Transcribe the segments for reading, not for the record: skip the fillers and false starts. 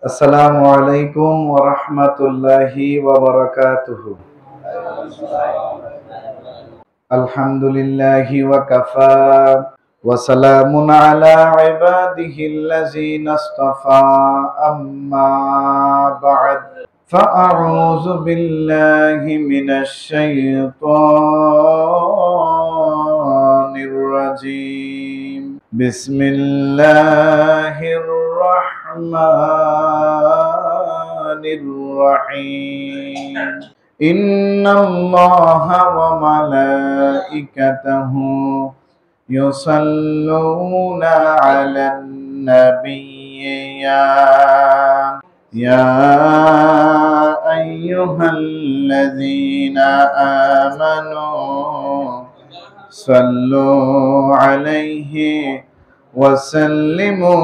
আসসালামু আলাইকুম ওয়া রাহমাতুল্লাহি ওয়া বারাকাতুহু। আলহামদুলিল্লাহি ওয়া কাফা ওয়া সালামুন আলা ইবাদিহিল্লাযিনা ইসতাফা আম্মা বা'দ। ফাআউযু বিল্লাহি মিনাশ শাইতানির রাজীম। বিসমিল্লাহির রহমানির রহিম। ইন্নাল্লাহা ওয়া মালাইকাতাহু ইউসাল্লুনা আলান নাবিয়্যি ইয়া আইয়ুহাল্লাযীনা আমানু সাল্লু আলাইহি ওয়া সাল্লিমু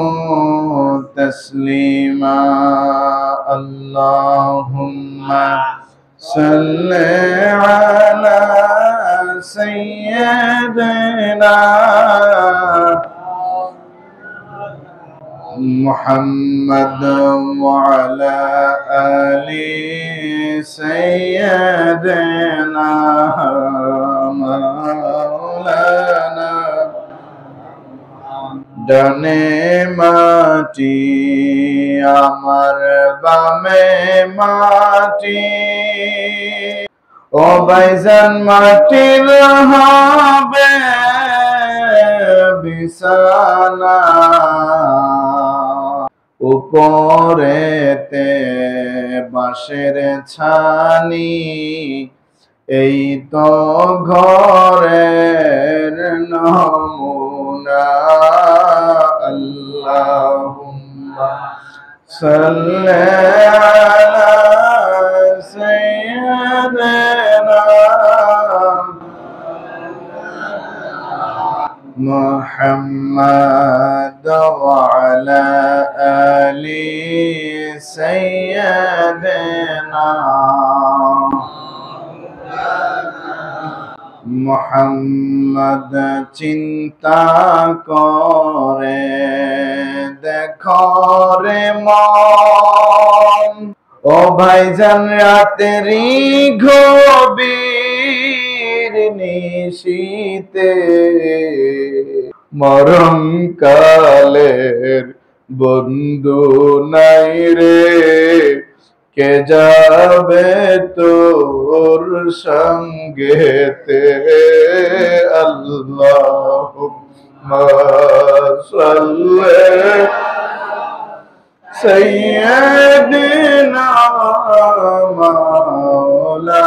তাসলিমা। আল্লাহুম্মা সাল্লি আলা সাইয়্যিদিনা মুহাম্মাদ ওয়া আলা আলি সাইয়্যিদিনা মাওলানা। ডানে মাটি আমার বামে মাটি, ও ভাইজান মাটির হবে বিছানা, উপরেতে বাঁশের ছানি, এই তো ঘরের নমুনা। আল্লাহুম্মা সাল্লি আলা সাইয়্যিদিনা মুহাম্মাদ ওয়া আলা আলি সাইয়্যিদিনা মুহাম্মদ। চিন্তা করে দেখো রে মন, ও ভাইজান রাতেরি গভীর নিশীতে মরণ কালের বন্ধু নাই রে, কে যাবে তোর সঙ্গেতে। আল্লাহুম্মা সাল্লি সাইয়্যিদিনা মাওলানা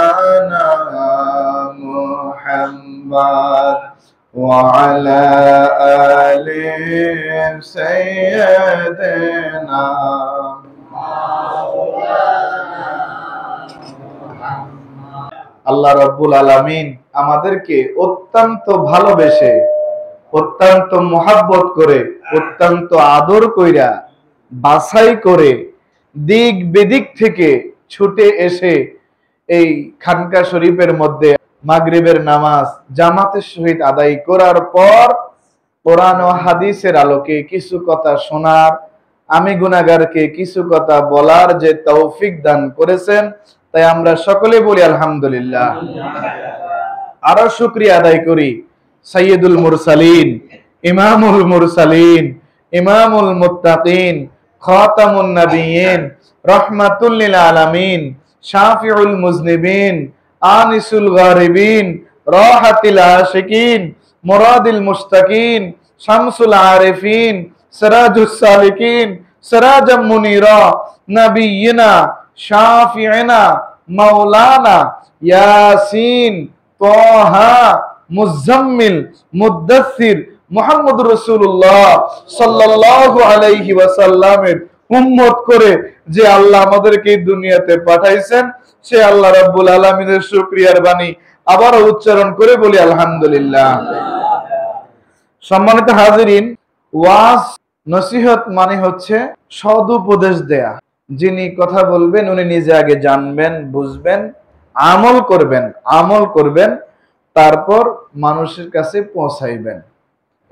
মুহাম্মাদ ওয়া আলা আলি সাইয়্যিদিনা। আল্লাহ রাব্বুল আলামিন আমাদেরকে অত্যন্ত ভালোবেসে, অত্যন্ত মোহাব্বত করে, অত্যন্ত আদর কইরা, বাছাই করে দিক বেদিক থেকে ছুটে এসে এই খানকা শরীফের মধ্যে মাগরিবের নামাজ জামাতের সহিত আদায় করার পর কোরআন ও হাদিসের আলোকে কিছু কথা শোনার, আমি গুনাহগারকে কিছু কথা বলার যে তৌফিক দান করেছেন, তাই আমরা সকলে বলি আলহামদুলিল্লাহ। আরো শুকরিয়া আদায় করি সাইয়্যিদুল মুরসালিন, ইমামুল মুরসালিন, ইমামুল মুত্তাকিন, খাতামুন নবিয়্যিন, রাহমাতুল লিল আলামিন, শাফিউল মুজনিবিন, আনিসুল গারিবিন, রাহাতিল আশিকিন, মুরাদিল মুশতাকিন, শামসুল আরিফিন, সিরাজুস সালিকিন, সিরাজাম মুনীরা, নবিয়্যিনা শাফিঈনা মাওলানা ইয়াসিন তাহা মুজাম্মিল মুদ্দাসসির মুহাম্মদুর রাসূলুল্লাহ সাল্লাল্লাহু আলাইহি ওয়াসাল্লামের উম্মত করে যে আল্লাহ আমাদেরকে এই দুনিয়াতে পাঠাইছেন, সে আল্লাহ রাব্বুল আলামিনের শুকরিয়ার বাণী আবারও উচ্চারণ করে বলি আলহামদুলিল্লাহ। সম্মানিত হাজিরিন, ওয়াজ নসিহত মানে হচ্ছে সদুপদেশ দেয়া। যিনি কথা বলবেন উনি নিজে আগে জানবেন, বুঝবেন, আমল করবেন, তারপর মানুষের কাছে পৌঁছাইবেন।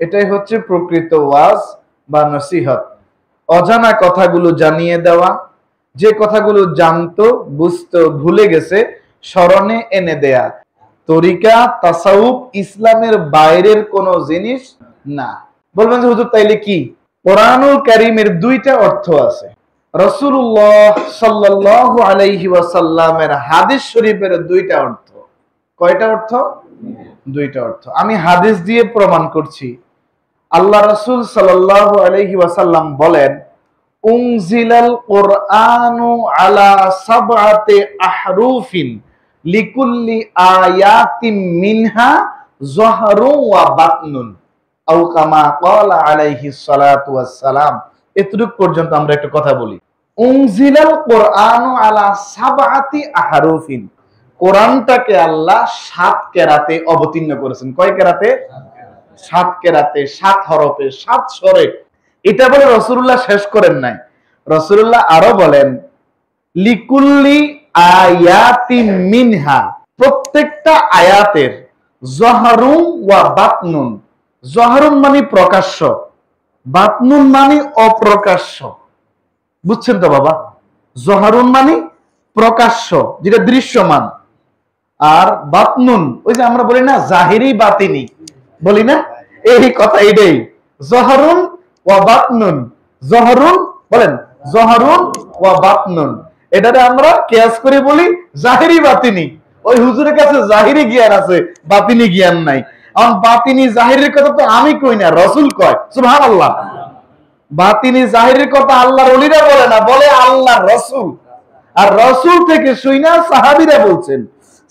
এটাই হচ্ছে প্রকৃত ওয়াজ বা নসিহত। অজানা কথাগুলো জানিয়ে দেওয়া, যে কথাগুলো জানতো বুঝতো ভুলে গেছে স্মরণে এনে দেয়া। তরিকা তাসাউফ ইসলামের বাইরের কোন জিনিস না। বলবেন যে হুজুর তাইলে কি? কোরআনুল কারীমের দুইটা অর্থ আছে। রাসূলুল্লাহ সাল্লাল্লাহু আলাইহি ওয়াসাল্লামের হাদিস শরীফের দুইটা অর্থ। কয়টা অর্থ? দুইটা অর্থ। আমি হাদিস দিয়ে প্রমাণ করছি। আল্লাহ রাসূল সাল্লাল্লাহু আলাইহি ওয়াসাল্লাম বলেন, উনজিলাল কুরআনু আলা সাবআতি আহরুফিন লিকুল্লি আয়াতিন মিনহা যাহরু ওয়া বাতনুন আও কামা ক্বালা আলাইহিস সালাতু ওয়াস সালাম। এতটুক পর্যন্ত আমরা একটা কথা বলি। উনজিলাল কুরআনু আলা সাবআতি আহরুফিন, কোরআনটাকে আল্লাহ 7 কেরাতে অবতীর্ণ করেছেন। কয় কেরাতে? 7 কেরাতে, 7 হরফে, 7 স্বরে। এটা বলে রাসূলুল্লাহ শেষ করেন নাই। রাসূলুল্লাহ আরো বলেন, লিকুল্লি আয়াতিন মিনহা, প্রত্যেকটা আয়াতের, যাহরুন ওয়া বাতনুন, যাহরুন মানে প্রকাশ্য, বাতনুন মানে অপ্রকাশ্য। বুঝছেন তো বাবা? যাহরুন মানে প্রকাশ্য, যেটা দৃশ্যমান, আর বাতনুন ওই যে আমরা বলি না জাহিরি বাতিনি, বলি না এই কথা, এটাই যাহরুন ওয়া বাতনুন। যাহরুন বলেন, যাহরুন ওয়া বাতনুন, এটারে আমরা কিয়াস করে বলি জাহিরি বাতিনি। ওই হুজুরের কাছে জাহিরি জ্ঞান আছে, বাতিনি জ্ঞান নাই। এখন বাতিনি জাহিরের কথা তো আমি কই না, রাসূল কয়। সুবহানাল্লাহ। বাতিনি জাহিরের কথা আল্লাহর ওলিরা বলে না, বলে আল্লাহর রাসূল। আর রাসূল থেকে শুইনা সাহাবীরা বলছেন,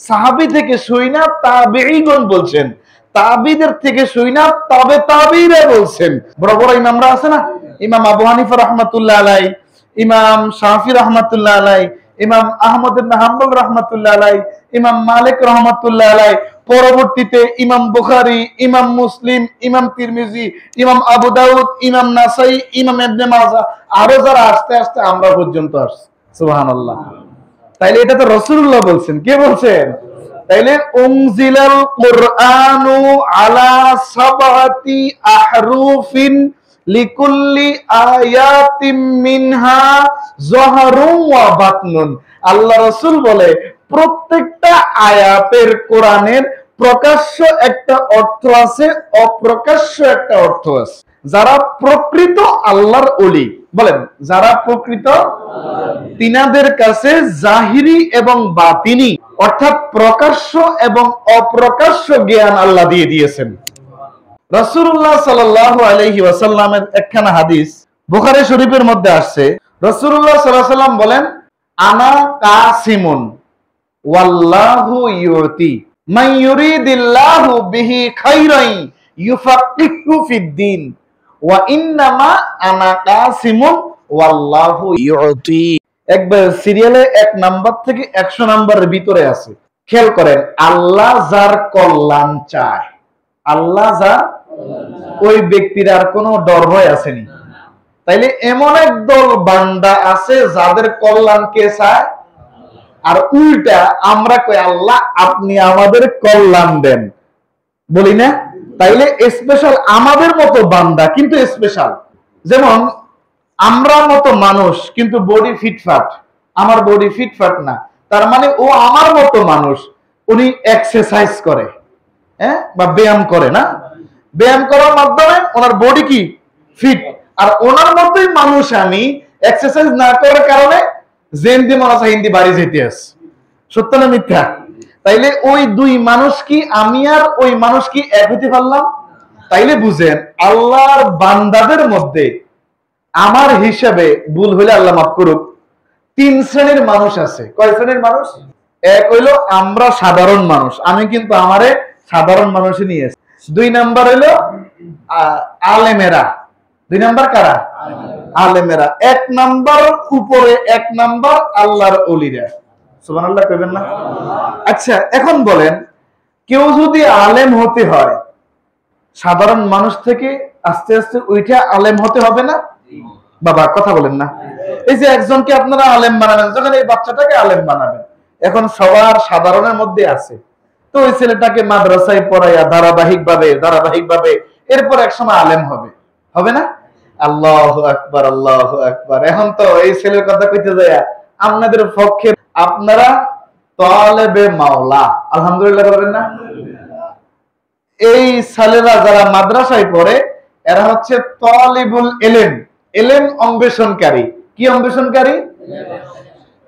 সাহাবী থেকে শুইনা তাবেঈগণ বলছেন, তাবিদের থেকে শুইনা তবে তাবিরা বলছেন। বড় বড় ইমামরা আছে না, ইমাম আবু হানিফা রাহমাতুল্লাহ আলাইহি, ইমাম শাফি রাহমাতুল্লাহ আলাইহি, ইমাম আহমদ ইবনে হাম্বল রাহমাতুল্লাহ আলাইহি, ইমাম মালিক রাহমাতুল্লাহ আলাইহি, পরবর্তীতে ইমাম বুখারী, ইমাম মুসলিম, ইমাম তিরমিজি, ইমাম আবু দাউদ, ইমাম নাসাই, ইমাম ইবনে মাজাহ, আরো যারা আস্তে আস্তে আমরা পর্যন্ত আসছে। সুবহানাল্লাহ। তাইলে এটা তো রাসূলুল্লাহ বলছেন। কে বলছেন? তাইলে উনজিলাল কুরআনু আলা সাবআতি আহরুফিন লিকুল্লি আয়াতিন মিনহা যাহরুন ওয়া বাতনুন। আল্লাহ রাসূল বলে প্রত্যেকটা আয়াতের, কোরআনের প্রকাশ্য একটা অর্থ আছে, অপ্রকাশ্য একটা অর্থ আছে। যারা প্রকৃত আল্লাহর ওলি, বলেন যারা প্রকৃত, তিনাদের কাছে জাহিরি এবং বাতিনি অর্থাৎ প্রকাশ্য এবং অপ্রকাশ্য জ্ঞান আল্লাহ দিয়ে দিয়েছেন। রাসূলুল্লাহ সাল্লাল্লাহু আলাইহি ওয়াসাল্লামের একখানা হাদিস বুখারী শরীফের মধ্যে আসছে। রাসূলুল্লাহ সাল্লাল্লাহু আলাইহি ওয়াসাল্লাম বলেন, আনা কাসিমুন ওয়াল্লাহু ইউতি মান ইউরিদিল্লাহু বিহি খাইরান ইউফাক্কিহু ফিদ্দিন ওয়া ইন্নামা আনা কাসিমুন ওয়াল্লাহু ইউতি। একবার সিরিয়ালে 1 নাম্বার থেকে 100 নাম্বারের ভিতরে আছে। খেয়াল করেন, আল্লাহ যার কল্যাণ চায়, আল্লাহ যার, ওই ব্যক্তির আর কোনো ডর ভয় আসেনি। তাইলে এমন এক দল বান্দা আছে যাদের কল্যাণ কে চায়, আর উল্টা আমরা কই আল্লাহ আপনি আমাদের কল্যাণ দেন, বলি না? তাইলে স্পেশাল আমাদের মতো বান্দা কিন্তু স্পেশাল। যেমন আমরা মতো মানুষ কিন্তু বডি ফিটফাট, আমার বডি ফিটফাট না, তার মানে ও আমার মতো মানুষ, উনি এক্সারসাইজ করে, হ্যাঁ, বা ব্যায়াম করে না, ব্যায়াম করার মাধ্যমে ওনার বডি কি ফিট। আর ওনার মতোই মানুষ আমি, এক্সারসাইজ না করার কারণে জেন্দি মনসা হিন্দি বাড়ি যেতে আছে। সত্য না মিথ্যা? তাইলে ওই দুই মানুষ কি, আমি আর ওই মানুষ কি এক হতে পারলাম? তাইলে বুঝেন আল্লাহর বান্দাদের মধ্যে আমার হিসাবে ভুল হইলে আল্লাহ মাফ করুক, 3 শ্রেণীর মানুষ আছে। কয় শ্রেণীর মানুষ? এক হইলো আমরা সাধারণ মানুষ, আমি কিন্তু আমারে সাধারণ মানুষই নিয়ে এসেছি। 2 নাম্বার হইলো আলেমেরা। 2 নাম্বার কারা? আলেমেরা। 1 নাম্বার উপরে 1 নাম্বার আল্লাহর ওলিরা। সুবহানাল্লাহ কইবেন না? আচ্ছা এখন বলেন, কেউ যদি আলেম হতে হয়, সাধারণ মানুষ থেকে আস্তে আস্তে ওইটা আলেম হতে হবে না? বাবা কথা বলেন না। এই যে একজনকে আপনারা আলেম বানাবেন, যখন এই বাচ্চাটাকে আলেম বানাবেন, এখন সবার সাধারণের মধ্যে আছে, তো ওই ছেলেটাকে মাদ্রাসায় পড়াইয়া ধারাবাহিকভাবে এরপর একসময় আলেম হবে, হবে না? আল্লাহু আকবার, আল্লাহু আকবার। এখন তো এই ছেলের কথা কইতে যায় আপনাদের পক্ষে আপনারা তালেবে মাওলা, আলহামদুলিল্লাহ বলেন না? এই ছেলেরা যারা মাদ্রাসায় পড়ে এরা হচ্ছে তালিবুল ইলম, ইলম অন্বেষণকারী। কি অন্বেষণকারী?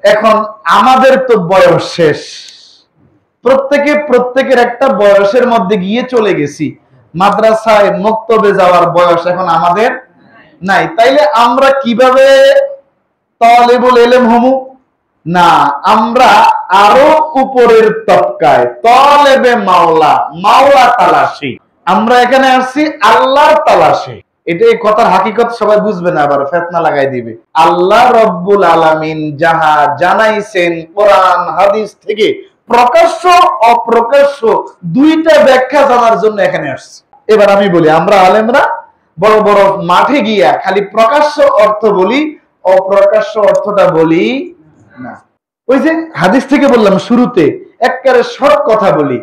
এখন আমাদের তো বয়স শেষ, প্রত্যেকের একটা বয়সের মধ্যে গিয়ে চলে গেছি। মাদ্রাসায় মক্তবে যাওয়ার বয়স এখন আমাদের নাই। তাইলে আমরা কিভাবে তালিবুল ইলম হমু? না, আমরা আরো উপরের তবকায় তালেবে মাওলা, মাওলা তালাশি। আমরা এখানে আসছি আল্লাহর তালাশি। এটা এই কথার হাকিকত সবাই বুঝবে না, আবার ফিতনা লাগাই দিবে। আল্লাহ রব্বুল আলামিন যাহা জানাইছেন কোরআন হাদিস থেকে, প্রকাশ্য অপ্রকাশ্য দুইটা ব্যাখ্যা জানার জন্য এখানে আসছে। এবার আমি বলি, আমরা আলেমরা বড় বড় মাঠে গিয়া খালি প্রকাশ্য অর্থ বলি, অপ্রকাশ্য অর্থটা বলি না। ওই যে হাদিস থেকে বললাম শুরুতে, একবারে শর্ট কথা বলি।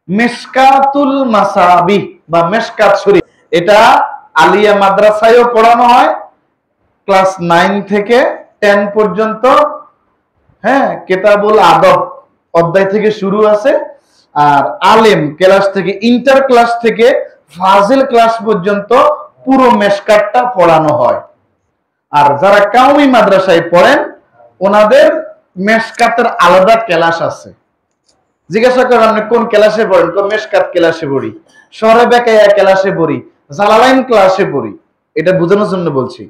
মিশকাতুল মাসাবিহ বা মিশকাত শরীফ, এটা আলিয়া মাদ্রাসায়ও পড়ানো হয়, ক্লাস 9 থেকে 10 পর্যন্ত। হ্যাঁ, কিতাবুল আদব অধ্যায় থেকে শুরু আছে। আর আলেম ক্লাস থেকে, ইন্টার ক্লাস থেকে ফাজিল ক্লাস পর্যন্ত পুরো মিশকাতটা পড়ানো হয়। আর যারা কাউমি মাদ্রাসায় পড়েন ওনাদের মিশকাতের আলাদা ক্লাস আছে। জিজ্ঞাসা করেন আপনি কোন ক্লাসে পড়েন? কোন মিশকাত ক্লাসে পড়ি, শহরে বেকায়া ক্লাসে পড়ি, জালালাইন ক্লাসে পড়ি। এটা বোঝানোর জন্য বলছি।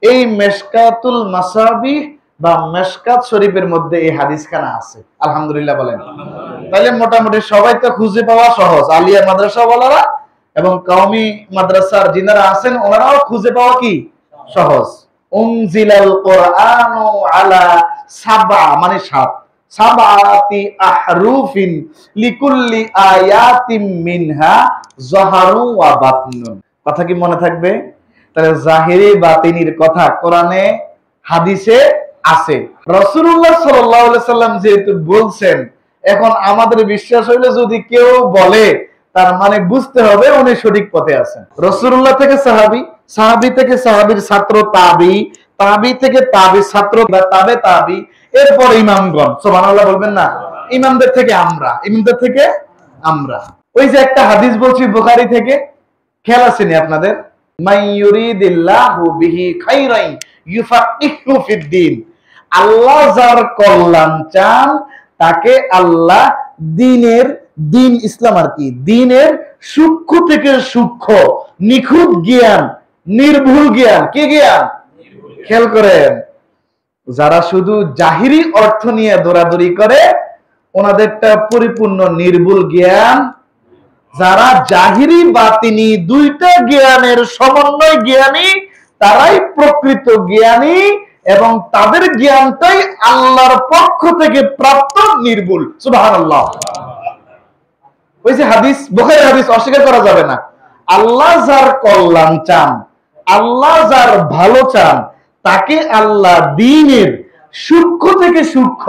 এই মিশকাতুল মাসাবিহ বা মিশকাত শরীফের মধ্যে এই হাদিসখানা আছে, আলহামদুলিল্লাহ বলেন। তাহলে মোটামুটি সবাই তো খুঁজে পাওয়া সহজ, আলিয়া মাদ্রাসা ওয়ালারা এবং কওমি মাদ্রাসার যিনারা আছেন ওনারাও খুঁজে পাওয়া কি সহজ। উনজিলাল কোরআনু আলা সাবা মানে 7, সাবাতি আহরুফিন লিকুল্লি আয়াতিম মিনহা যাহারু ওয়া বাতিনুন। কথা কি মনে থাকবে? তাহলে জাহিরি বাতিনির কথা কোরআনে হাদিসে আছে। রাসূলুল্লাহ সাল্লাল্লাহু আলাইহি সাল্লাম যেহেতু বলছেন, এখন আমাদের বিশ্বাস হইলে যদি কেউ বলে তার মানে বুঝতে হবে উনি সঠিক পথে আছেন। রাসূলুল্লাহ থেকে সাহাবী, সাহাবী থেকে সাহাবীর ছাত্র তাবী, তাবী থেকে তাবীর ছাত্র বা তাবে তাবী, এরপর ইমামগণ। সুবহানাল্লাহ বলবেন না? ইমামদের থেকে আমরা, ইমামদের থেকে আমরা। ওই যে একটা হাদিস বলছি বুখারী থেকে, খেয়াল আসেনি আপনাদের? মান ইউরিদিল্লাহু বিহি খাইরান ইউফাক্কিহু ফিদ্দিন। আল্লাহ যার কল্যাণ চান তাকে আল্লাহ দ্বীনের, দ্বীন ইসলাম আর কি, দ্বীনের সূক্ষ্ম থেকে সূক্ষ্ম নিখুঁত জ্ঞান, নির্ভুল জ্ঞান। কি জ্ঞান? খেয়াল করেন, যারা শুধু জাহিরি অর্থ নিয়ে দৌড়াদৌড়ি করে ওনাদেরটা পরিপূর্ণ নির্ভুল জ্ঞান। যারা জাহিরি বাতিনি দুইটা জ্ঞানের সমন্বয় জ্ঞানী, তারাই প্রকৃত জ্ঞানী এবং তাদের জ্ঞানটাই আল্লাহর পক্ষ থেকে প্রাপ্ত নির্ভুল। সুবহানাল্লাহ। ওই যে হাদিস, বুখারীর হাদিস অস্বীকার করা যাবে না। আল্লাহ যার কল্যাণ চান, আল্লাহ যার ভালো চান, তাকে আল্লাহ দ্বীনের সূক্ষ্ম থেকে সূক্ষ্ম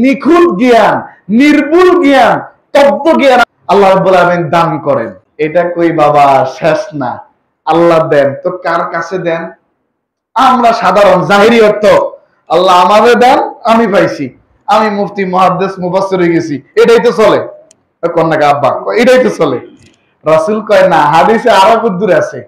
নিখুঁত জ্ঞান, নির্ভুল জ্ঞান, তত্ত্ব জ্ঞান আল্লাহ রাব্বুল আলামিন দান করেন। এটা কই বাবা শেষ না, আল্লাহ দেন তো কার কাছে দেন? আমরা সাধারণ জাহিরি অর্থ, আল্লাহ আমাদের দেন, আমি পাইছি, আমি মুফতি মুহাদ্দিস মুফাসসির হয়ে গেছি, এটাই তো চলে। কন্যাকে আব্বা এটাই তো চলে। রাসূল কয় না, হাদিসে আরো দূরে আছে।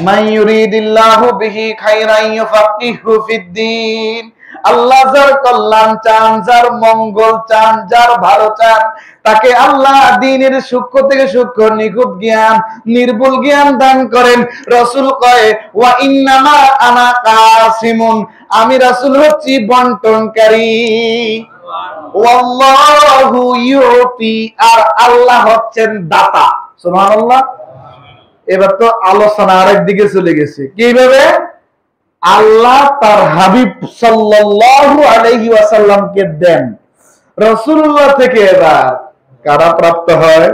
মান ইউরিদিল্লাহু বিহি খাইরান ইউফাক্কিহু ফিদ্দিন। আল্লাহ যার কল্যাণ চান, যার মঙ্গল চান, যার ভালো চান, তাকে আল্লাহ দ্বীনের সূক্ষ্ম থেকে সূক্ষ্ম নিখুঁত জ্ঞান, নির্ভুল জ্ঞান দান করেন। রাসূল কয় ওয়া ইন্নামা আনা কাসিমুন, আমি রাসূল হচ্ছি বন্টনকারী। ওয়াল্লাহু ইউতি, আর আল্লাহ হচ্ছেন দাতা। সুবহানাল্লাহ। এবার তো আলোচনা আরেক দিকে চলে গেছে। কিভাবে? আল্লাহ তার হাবিব সাল্লাল্লাহু আলাইহি ওয়াসাল্লামকে দেন, রাসূলুল্লাহ থেকে এবার কারা প্রাপ্ত হয়?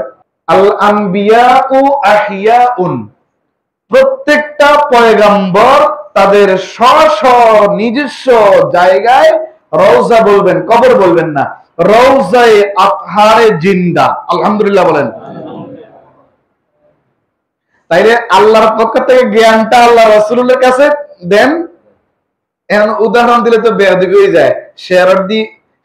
আল আনবিয়াউ আহিয়াউন, প্রত্যেকটা পয়গম্বর তাদের স্ব নিজস্ব জায়গায়, রওজা বলবেন, কবর বলবেন না, রওজায়ে আতহারে জিন্দা। আলহামদুলিল্লাহ বলেন। তাইলে আল্লাহর পক্ষ থেকে জ্ঞানটা আল্লাহ রাসূলের কাছে দেন। এখন উদাহরণ দিলে তো বেয়াদবি হয়ে যায়,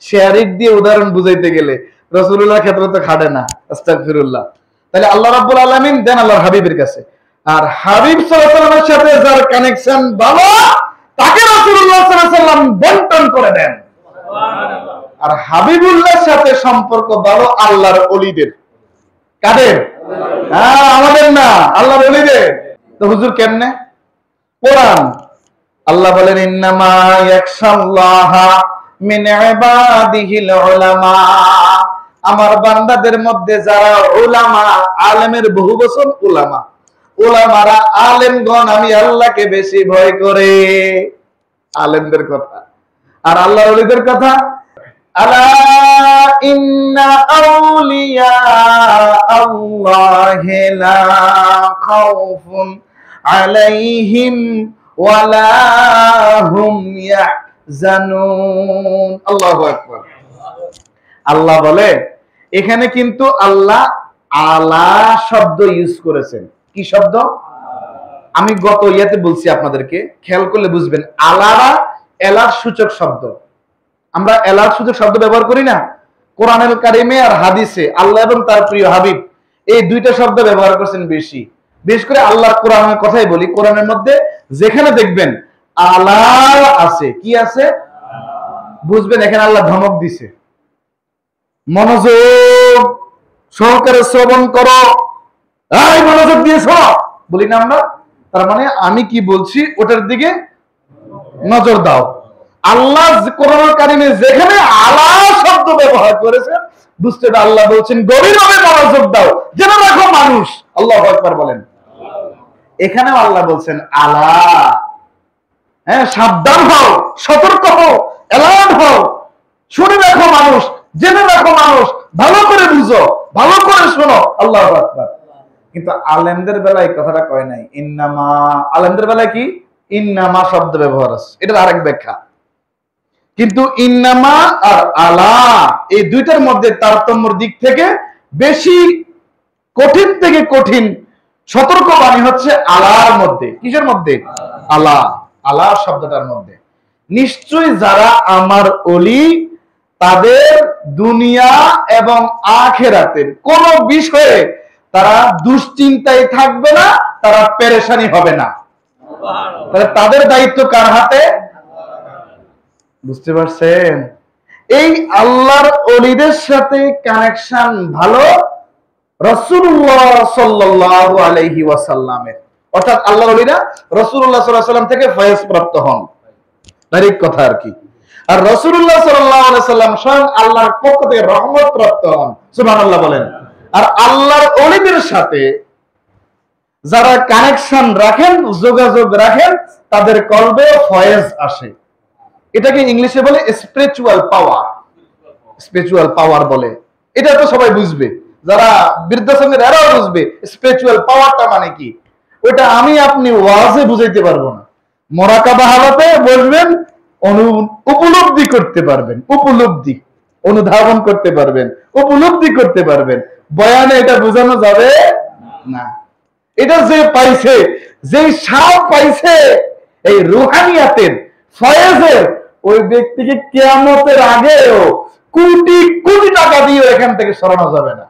শেয়ারিক দিয়ে উদাহরণ বুঝাইতে গেলে রাসূলুল্লাহর ক্ষেত্রে তো খাটে না। আস্তাগফিরুল্লাহ। তাহলে আল্লাহ রাব্বুল আলামিন দেন আল্লাহর হাবিবের কাছে, আর হাবিব সাল্লাল্লাহু আলাইহি ওয়াসাল্লামের সাথে যার কানেকশন ভালো তাকে রাসূলুল্লাহ সাল্লাল্লাহু আলাইহি ওয়াসাল্লাম বন্টন করে দেন। সুবহানাল্লাহ। আর হাবিবুল্লাহর সাথে সম্পর্ক ভালো আল্লাহর ওলিদের। কাদের? হ্যাঁ, আমাদের না, আল্লাহর ওলিদের। তো হুজুর কেমনে? কোরআন আল্লাহ বলেন ইন্নামা ইয়াখশাল্লাহা মিন ইবাদিহিল উলামা। আমার বান্দাদের মধ্যে যারা উলামা, আলেমের বহুবচন উলামা, উলামারা আলেমগণ আমি আল্লাহকে বেশি ভয় করে। আলেমদের কথা। আর আল্লাহর ওলিদের কথা, আলা ইন্না আউলিয়া আল্লাহি লা খাউফুন আলাইহিম ওয়ালা হুম ইয়াহজানুন। আল্লাহু আকবার। আল্লাহ বলে এখানে কিন্তু আল্লাহ আলা শব্দ ইউজ করেছেন। কি শব্দ? আমি গত ইয়াতে বলছি আপনাদেরকে, খেয়াল করলে বুঝবেন। আলারা এলার সূচক শব্দ। আমরা এলার সূচক শব্দ ব্যবহার করি না? কোরআনুল কারিমে আর হাদিসে আল্লাহ এবং তার প্রিয় হাবিব এই দুইটা শব্দ ব্যবহার করছেন বেশি। বিশেষ করে আল্লাহর কোরআনের কথাই বলি, কোরআনের মধ্যে যেখানে দেখবেন আলা আছে, কি আছে বুঝবেন এখানে আল্লাহ ধমক দিছে। মনোযোগ সহকারে শ্রবণ করো, এই মনোযোগ দিয়ে শোনো বলি না আমরা? তার মানে আমি কি বলছি ওটার দিকে নজর দাও। আল্লাহ কোরআনুল কারিমে যেখানে আলা শব্দ ব্যবহার করেছেন বুঝতে হবে আল্লাহ বলছেন গভীরভাবে মনোযোগ দাও, জেনে রাখো মানুষ। আল্লাহু আকবার বলেন। এখানেও আল্লাহ বলছেন আলা, হ্যাঁ, সাবধান হও, সতর্ক হও, অ্যালার্ট হও, শুনে রাখো মানুষ, জেনে রাখো মানুষ, ভালো করে বুঝো, ভালো করে শোনো। আল্লাহু আকবার। কিন্তু আলেমদের বেলায় কথাটা কয় নাই। ইন্নামা, আলেমদের বেলায় কি ইন্নামা শব্দ ব্যবহার আছে, এটার আরেক ব্যাখ্যা। কিন্তু ইন্নামা আর আলা এই দুইটার মধ্যে তারতম্যের দিক থেকে বেশি কঠিন থেকে কঠিন সতর্কবাণী হচ্ছে আলার মধ্যে। কিসের মধ্যে? আলা, আলা শব্দটার মধ্যে। নিশ্চয়ই যারা আমার ওলি তাদের দুনিয়া এবং আখিরাতের কোন বিষয়ে তারা দুশ্চিন্তায় থাকবে না, তারা পেরেশানি হবে না। তাহলে তাদের দায়িত্ব কার হাতে? বুঝতে পারছেন? এই আল্লাহর ওলিদের সাথে কানেকশন ভালো রাসূলুল্লাহ সাল্লাল্লাহু আলাইহি ওয়াসাল্লামের, অর্থাৎ আল্লাহর ওলিরা রাসূলুল্লাহ সাল্লাল্লাহু আলাইহি ওয়াসাল্লাম থেকে ফয়েজ প্রাপ্ত হন, ডাইরেক্ট কথা আর কি। আর রাসূলুল্লাহ সাল্লাল্লাহু আলাইহি ওয়াসাল্লাম স্বয়ং আল্লাহর পক্ষ থেকে রহমত প্রাপ্ত হন। সুবহানাল্লাহ বলেন। আর আল্লাহর ওলিদের সাথে যারা কানেকশন রাখেন, যোগাযোগ রাখেন, তাদের কলবে ফয়েজ আসে। এটাকে ইংলিশে বলে স্পিরিচুয়াল পাওয়ার। স্পিরিচুয়াল পাওয়ার বলে, এটা তো সবাই বুঝবে, যারা বৃদ্ধাশ্রমের এরাও বুঝবে স্পিরিচুয়াল পাওয়ারটা মানে কি। ওটা আমি আপনি ওয়াজে বুঝাইতে পারবো না। মুরাকাবা হালাতে বলবেন, উপলব্ধি করতে পারবেন, উপলব্ধি, অনুধাবন করতে পারবেন, উপলব্ধি করতে পারবেন। বয়ানে এটা বোঝানো যাবে না। এটা যে পাইছে, যে সাপ পাইছে এই রুহানিয়াতের ফয়েজের, ওই ব্যক্তিকে কিয়ামতের আগেও কোটি কোটি টাকা দিয়ে এখান থেকে সরানো যাবে না।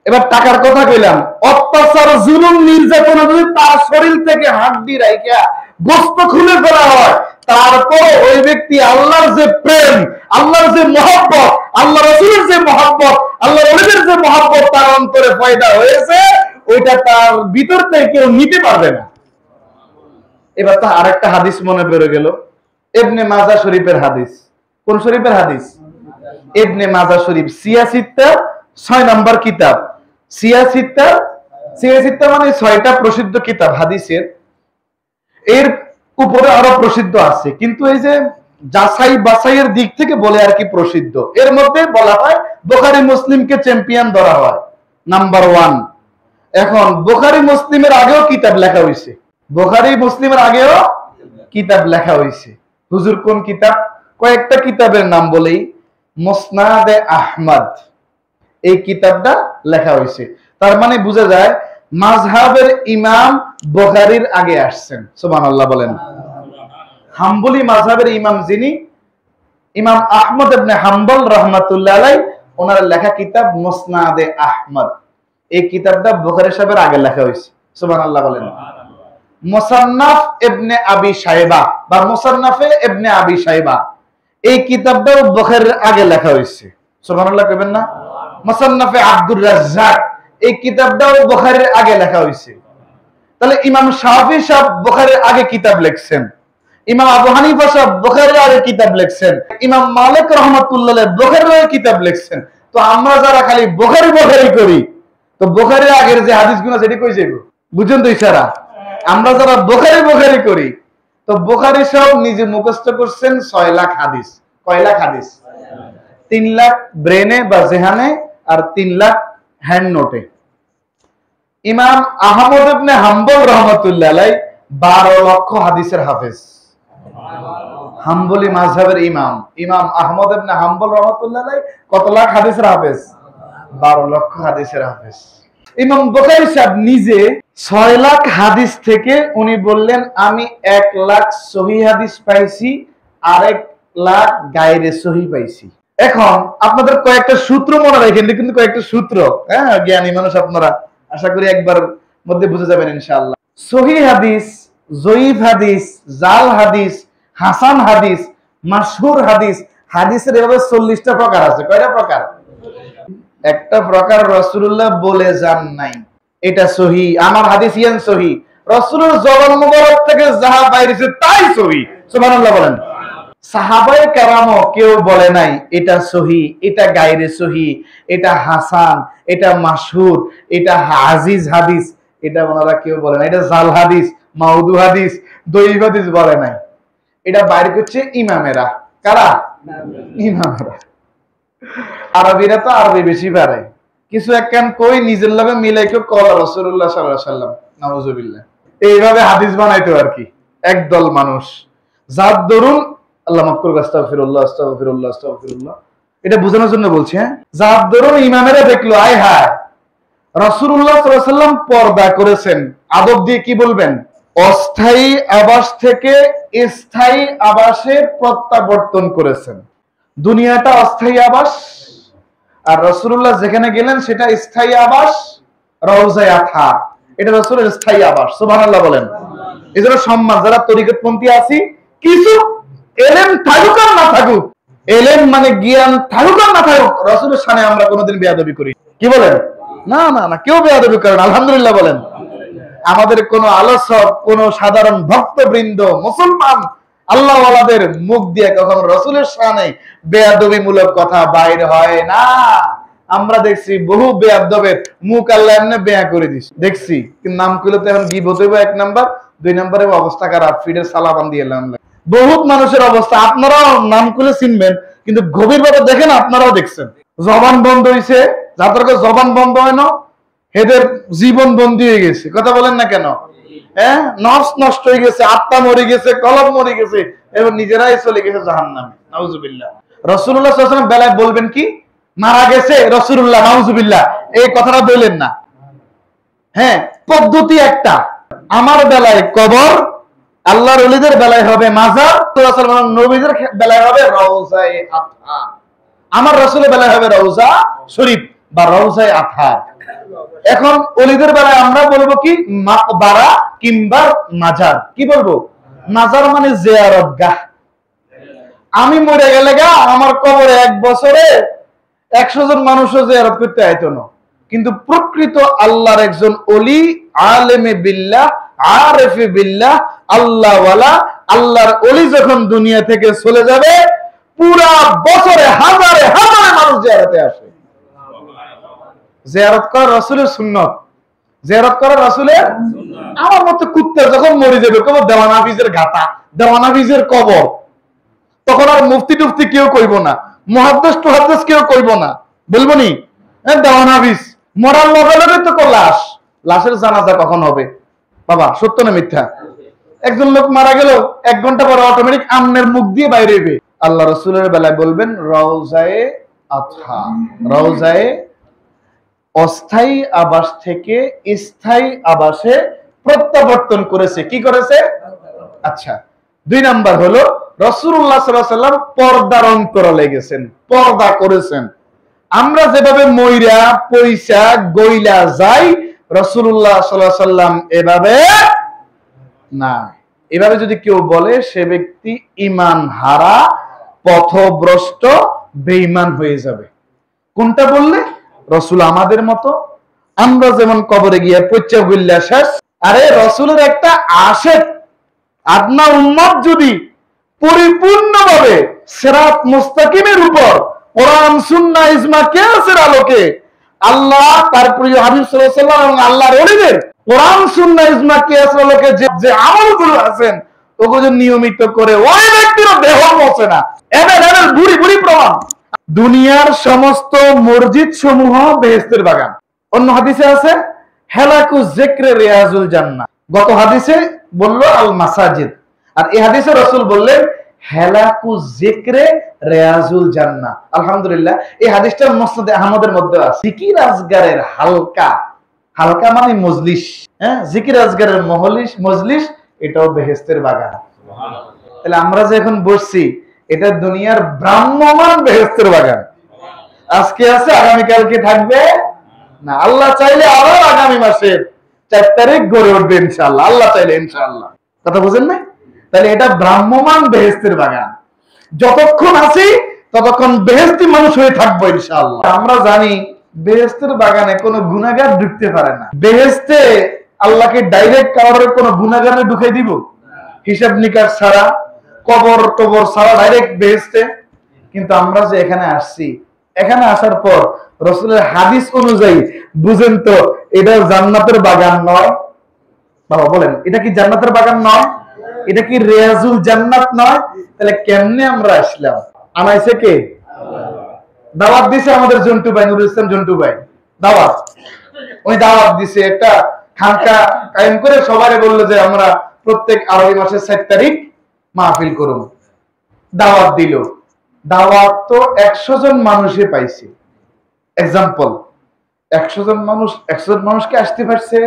এবার টাকার কথা কইলাম, অত্যাচার, জুলুম, নির্যাতন যদি তার শরীর থেকে হাড্ডি রাইখা গোশত খুলে ফেলা হয়, তারপর ওই ব্যক্তি আল্লাহর যে প্রেম, আল্লাহর যে মহব্বত, আল্লাহ রাসূলের যে মহব্বত, আল্লাহ ওলিদের যে মহব্বত তার অন্তরে পয়দা হয়েছে, ওইটা তার ভিতর থেকে কেউ নিতে পারবে না। এবার তো আরেকটা হাদিস মনে পড়ে গেল, ইবনে মাজাহ শরীফের হাদিস। কোন শরীফের হাদিস? ইবনে মাজাহ শরীফ, সিয়াসিত্তা 6 নম্বর কিতাব। সিয়াসিত্তা, সিয়াসিত্তা মানে 6টা প্রসিদ্ধ কিতাব হাদিসের। এর উপরে আরো প্রসিদ্ধ আছে, কিন্তু এই যে যাচাই বাছাইয়ের দিক থেকে বলে আর কি প্রসিদ্ধ। এর মধ্যে বলা হয় বুখারী মুসলিমকে চ্যাম্পিয়ন ধরা হয়, নাম্বার 1। এখন বুখারী মুসলিমের আগেও কিতাব লেখা হয়েছে, বুখারী মুসলিমের আগেও কিতাব লেখা হয়েছে। হুজুর কোন কিতাব? কয়েকটা কিতাবের নাম বলেই, মুসনাদে আহমদ এই কিতাবটা লেখা হয়েছে। তার মানে বোঝা যায় মাযহাবের ইমাম বুখারীর আগে আসছেন। সুবহানাল্লাহ বলেন। হাম্বলি মাযহাবের ইমাম যিনি, ইমাম আহমদ ইবনে হাম্বল রাহমাতুল্লাহ আলাইহি, ওনার লেখা কিতাব মুসনাদে আহমদ, এই কিতাবটা বুখারী সাহেবের আগে লেখা হয়েছে। সুবহানাল্লাহ বলেন। মুসান্নাফ ইবনে আবি শাইবা বা মুসান্নাফে ইবনে আবি শাইবা, এই কিতাবটাও বুখারীর আগে লেখা হয়েছে। সুবহানাল্লাহ কইবেন না? মুসান্নাফে আব্দুর রাজ্জাক, এই কিতাবটাও বুখারীর আগে লেখা হয়েছে। তাহলে ইমাম শাফি সাহেব বুখারীর আগে কিতাব লিখছেন, ইমাম আবু হানিফা সাহেব বুখারীর আগে কিতাব লিখছেন, ইমাম মালিক রাহমাতুল্লাহ আলাইহি বুখারীর আগে কিতাব লিখছেন। তো আমরা যারা খালি বুখারী বুখারী করি, তো বুখারীর আগের যে হাদিসগুলো সেটা কই যাইব? বুঝেন তো ইশারা? আমরা যারা বুখারী বুখারী করি, তো বুখারী সাহেব নিজে মুখস্থ করছেন 6 লাখ হাদিস। কয় লাখ হাদিস? 3 লাখ ব্রেনে বা জেহানে আর 3 লাখ হ্যান্ড নোটে। ইমাম আহমদ ইবনে হাম্বল রাহমাতুল্লাহ আলাইহি 12 লক্ষ হাদিসের হাফেজ। হাম্বলি মাযহাবের ইমাম ইমাম আহমদ ইবনে হাম্বল রাহমাতুল্লাহ আলাইহি কত লাখ হাদিসের হাফেজ? 12 লক্ষ হাদিসের হাফেজ। ইমাম বুখারী সাহেব নিজে 6 লাখ হাদিস থেকে উনি বললেন আমি 1 লাখ সহিহ হাদিস পাইছি আর 1 লাখ গায়রে সহিহ পাইছি। এখন আপনাদের কয়েকটা সূত্র মনে রাখেন, কিন্তু কয়েকটা সূত্র, হ্যাঁ, জ্ঞানী মানুষ আপনারা, আশা করি একবার মধ্যে বুঝে যাবেন ইনশাআল্লাহ। সহিহ হাদিস, জয়ীফ হাদিস, জাল হাদিস, হাসান হাদিস, মাশহুর হাদিস, হাদিসের এভাবে 40টা প্রকার আছে। কয়টা প্রকার? একটা প্রকার রাসূলুল্লাহ বলে যান নাই, এটা সহিহ, আমার হাদিস ইয়ান সহিহ, রাসূলের জবান মুবারক থেকে যাহা বাইরেছে তাই সহিহ। সুবহানাল্লাহ বলেন। সাহাবায়ে কেরামও কেউ বলে নাই এটা সহিহ, এটা গায়রে সহিহ, এটা হাসান, এটা মাশহুর, এটা আজিজ হাদিস, এটা ওনারা কেউ বলে না। এটা জাল হাদিস, মাউদু হাদিস, দঈফ হাদিস বলে নাই। এটা বাইর করছে ইমামেরা। কারা? ইমামেরা। আরবিরা তো আরবি বেশি পারে, কিছু একখান কই নিজের লগে মিলাই কেউ কলা রাসূলুল্লাহ সাল্লাল্লাহু আলাইহি ওয়াসাল্লাম, নাউজুবিল্লাহ, এইভাবে হাদিস বানাইতো আর কি একদল মানুষ। যার দরুন আল্লাহ মাফ করুক, আস্তাগফিরুল্লাহ আস্তাগফিরুল্লাহ আস্তাগফিরুল্লাহ, এটা বোঝানোর জন্য বলছি। হ্যাঁ, যার দরুন ইমামেরা দেখলো আয় হায় রাসূলুল্লাহ সাল্লাল্লাহু আলাইহি ওয়াসাল্লাম পর্দা করেছেন, আদব দিয়ে কি বলবেন? অস্থায়ী আবাস থেকে স্থায়ী আবাসে প্রত্যাবর্তন করেছেন। দুনিয়াটা অস্থায়ী আবাস, আর রাসূলুল্লাহ যেখানে গেলেন সেটা স্থায়ী আবাস, রওজায়ে আতহার, এটা রাসূলের স্থায়ী আবাস। সুবহানাল্লাহ বলেন। এজন্য সম্মান, যারা তরিকতপন্থী আছি, কিছু এলেম থাকুক আর না থাকুক, এলেম মানে জ্ঞান থাকুক আর না থাকুক, রাসূলের শানে আমরা কোনোদিন বেয়াদবি করি? কি বলেন? না না না, কেউ বেয়াদবি করে না, আলহামদুলিল্লাহ বলেন। আমাদের কোন আলোচক, কোন সাধারণ ভক্তবৃন্দ, মুসলমান আল্লাহওয়ালাদের মুখ দিয়ে কখনো রাসূলের শানে বেয়াদবিমূলক কথা বাইর হয় না। আমরা দেখছি বহু বেয়াদবের মুখ আল্লাহ এমনি বেয়া করে দিছে, দেখছি। কিন্তু নাম কইলে তো এখন গিবত হইব 1 নাম্বার, 2 নম্বরে অবস্থা খারাপ, ফিডের সালাবান দিয়ে এলাম। বহুত মানুষের অবস্থা আপনারাও নাম করে চিনবেন, কিন্তু গভীরভাবে দেখেন, আপনারাও দেখছেন। জবান বন্ধ হইছে, যাদেরকে জবান বন্ধ হয় না এদের জীবন বন্দী হয়ে গেছে। কথা বলেন না কেন? হ্যাঁ, নফস নষ্ট হয়ে গেছে, আত্মা মরে গেছে, কলব মরে গেছে, এবং নিজেরাই চলে গেছে জাহান্নামে। নাউজুবিল্লাহ। রাসূলুল্লাহ সাল্লাল্লাহু আলাইহি ওয়াসাল্লাম বেলায় বলবেন কি? মারা গেছে রাসূলুল্লাহ, নাউজুবিল্লাহ, এই কথাটা বললেন না। হ্যাঁ, পদ্ধতি একটা। আমার বেলায় কবর, আল্লাহর ওলিদের বেলায় হবে মাজার, নবীদের বেলায় হবে রওজায়ে আতহার, আমার রাসূলের বেলায় হবে রওজা শরীফ বা রওজায়ে আতহার। এখন ওলিদের বেলায় আমরা বলবো কি? মাকবারা কিংবা মাজার। কি বলবো? মাজার মানে জিয়ারতগাহ। আমি মরে গেলে গা আমার কবরে 1 বছরে 100 জন মানুষও জিয়ারত করতে আইতো না, কিন্তু প্রকৃত আল্লাহর একজন ওলি, আলেমে বিল্লাহ, আরিফে বিল্লাহ, আল্লাহওয়ালা, আল্লাহর ওলি যখন দুনিয়া থেকে চলে যাবে, পুরা বছরে হাজারে হাজারে মানুষ জিয়ারতে আসে। জিয়ারত করা রাসূলের সুন্নাত, জিয়ারত করা রাসূলের। আমার মতো কুত্তা যখন মরে যাবে, কবর দেওয়ান হাফিজের গাতা, দেওয়ান হাফিজের কবর, তখন আর মুফতি টুফতি কেউ কইব না, মুহাদ্দিস টুহাদ্দিস কেউ কইব না, বলবো নি দেওয়ান হাফিজ। মরার লগে লগে তো লাশ, লাশের জানাজা কখন হবে বাবা? সত্য না মিথ্যা? একজন লোক মারা গেল 1 ঘন্টা পরে অটোমেটিক আমনের মুখ দিয়ে বাইরে হইবে। আল্লাহ রাসূলের বেলায় বলবেন রওজায়ে আতহার, রওজায়ে অস্থায়ী আবাস থেকে স্থায়ী আবাসে প্রত্যাবর্তন করেছে। কি করেছে? আচ্ছা, 2 নাম্বার হলো রাসূলুল্লাহ সাল্লাল্লাহু আলাইহি ওয়াসাল্লাম পর্দার অন্তরালে গেছেন, পর্দা করেছেন। আমরা যেভাবে মইরা পয়সা গইলা যাই, রাসূলুল্লাহ সাল্লাল্লাহু আলাইহি ওয়াসাল্লাম এভাবে না। এভাবে যদি কেউ বলে সে ব্যক্তি ঈমান হারা, পথভ্রষ্ট, বেঈমান হয়ে যাবে। কোনটা বললে? রাসূল আমাদের মতো, আমরা যেমন কবরে গিয়ে পয়সা গইলা শেষ। আরে রাসূলের একটা আশিক আদনা উম্মত যদি পরিপূর্ণভাবে সিরাত মুস্তাকিমের উপর কোরআন সুন্নাহ ইজমা কিয়াসের আলোকে আল্লাহ তার প্রিয় হাবিব সাল্লাল্লাহু আলাইহি ওয়াসাল্লাম এবং আল্লাহর ওলিদের কোরআন সুন্নাহ ইজমা কিয়াসের আলোকে যে আমলগুলো আছেন ওগুলো নিয়মিত করে ওই ব্যক্তির দেহ পচে না। এদের বুড়ি বুড়ি প্রমাণ। দুনিয়ার সমস্ত মসজিদ সমূহ বেহেশতের বাগান। অন্য হাদিসে আছে হেলাকু যিকরে রিয়াজুল জান্নাহ। গত হাদিসে বলল আল মাসাজিদ, আর এই হাদিসে রাসূল বললেন হেলাকু যিকরে রিয়াজুল জান্নাহ। আলহামদুলিল্লাহ, এই হাদিসটা মুসনাদে আহমদের মধ্যে আছে। জিকির আজগারের হালকা, হালকা মানে মজলিস, হ্যাঁ, জিকির আজগারের মজলিস, এটাও বেহেশতের বাগান। সুবহানাল্লাহ। তাহলে আমরা যে এখন বসছি এটা দুনিয়ার ভ্রাম্যমান বেহেশতের বাগান। আজকে আছে, আগামী কালকে থাকবে না। আল্লাহ চাইলে আরো আগামী মাসের 4 তারিখ গড়ে উঠবে ইনশাআল্লাহ, আল্লাহ চাইলে ইনশাআল্লাহ। কথা বুঝেন না? তাহলে এটা ভ্রাম্যমান বেহেশতের বাগান। যতক্ষণ আছি ততক্ষণ বেহেশতি মানুষ হয়ে থাকবো ইনশাআল্লাহ। আমরা জানি বেহেশতের বাগানে কোনো গুনাহগার ঢুকতে পারে না। বেহেশতে আল্লাহকে ডাইরেক্ট কারোর কোনো গুনাহগারে ঢুকাই দিব? হিসাব নিকাশ ছাড়া, কবর টবর ছাড়া ডাইরেক্ট বেহেশতে। কিন্তু আমরা যে এখানে আসছি, এখানে আসার পর রাসূলের হাদিস অনুযায়ী বুঝেন তো এটা জান্নাতের বাগান নয়? বাবা বলেন, এটা কি জান্নাতের বাগান নয়? এটা কি রিয়াজুল জান্নাত নয়? তাহলে কেমনে আমরা আসলাম? আনাইছে কে? দাওয়াত দিছে আমাদের জন্টু ভাই, নুরুল ইসলাম জন্টু ভাই দাওয়াত। ওই দাওয়াত দিছে, একটা খানকা কায়েম করে সবারে বললো যে আমরা প্রত্যেক আরবি মাসের 7 তারিখ মাহফিল করব। দাওয়াত দিল, দাওয়াত তো 100 জন মানুষে পাইছে। এক্সাম্পল, 100 জন মানুষকে আসতে পারছে,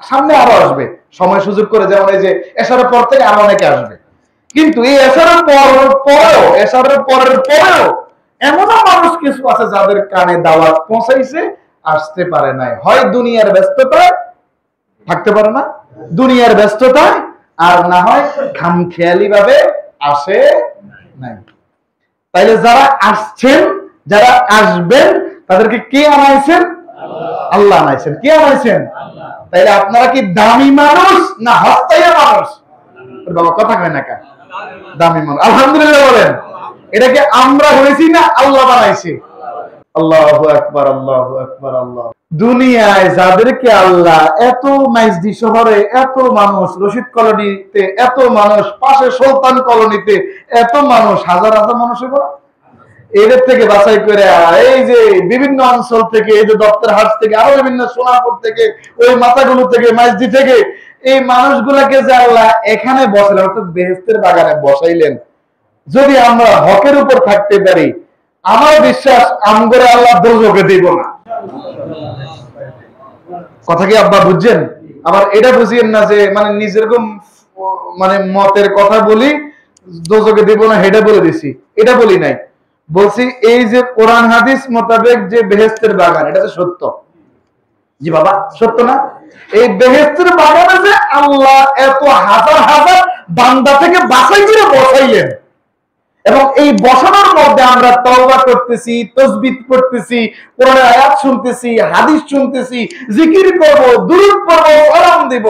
সামনে আরো আসবে সময় সুযোগ করে, যেমন এই যে এশারের পর থেকে আরো অনেকে আসবে। কিন্তু এই এশারের পরেও এমনও মানুষ কিছু আছে যাদের কানে দাওয়াত পৌঁছাইছে, আসতে পারে নাই। হয় দুনিয়ার ব্যস্ততায় থাকতে পারে না, দুনিয়ার ব্যস্ততায়, আর না হয় খামখেয়ালি ভাবে আসে নাই। তাইলে যারা আসছেন, যারা আসবেন, তাদেরকে কে আনাইছেন? আল্লাহ আনাইছেন। কে আনাইছেন? তাইলে আপনারা কি দামি মানুষ না হস্তাইয়া মানুষ? বাবা কথা কয় না, দামি মানুষ। আলহামদুলিল্লাহ বলেন। এটাকে আমরা হয়েছি না আল্লাহ বানাইছে? আল্লাহু আকবার, আল্লাহু আকবার, আল্লাহ। দুনিয়ায় যাদেরকে আল্লাহ এত মাইজদি শহরে এত মানুষ, রশিদ কলোনিতে এত মানুষ, পাশে সুলতান কলোনিতে এত মানুষ, হাজার হাজার মানুষ, এদের থেকে বাছাই করে এই যে বিভিন্ন অঞ্চল থেকে, এই যে দপ্তর হাট থেকে, আরো বিভিন্ন সোনাপুর থেকে, ওই মাথাগুলো থেকে, মাইজদি থেকে, এই মানুষগুলাকে যে আল্লাহ এখানে বসাইলেন, অর্থাৎ বেহেশতের বাগানে বসাইলেন। যদি আমরা হকের উপর থাকতে পারি, আমার বিশ্বাস আমগরে আল্লাহ দোজখে দিব না। কথা কি আব্বা বুঝছেন? আবার এটা বুঝিয়েন না যে মানে নিজের মানে মতের কথা বলি দোজখে দিব না, এটা বলে দিছি, এটা বলি নাই। বলছি এই যে কোরআন হাদিস মোতাবেক যে বেহেশতের বাগান, এটা তো সত্য। জি বাবা, সত্য না? এই বেহেশতের বাগানে যে আল্লাহ এত হাজার হাজার বান্দা থেকে বাছাই করে বসাইলেন, এবং এই বসানোর মধ্যে আমরা তওবা করতেছি, তাসবিহ পড়তেছি, কোরআনের আয়াত শুনতেছি, হাদিস শুনতেছি, জিকির করব, দুরূদ পড়ব, সালাম দেব।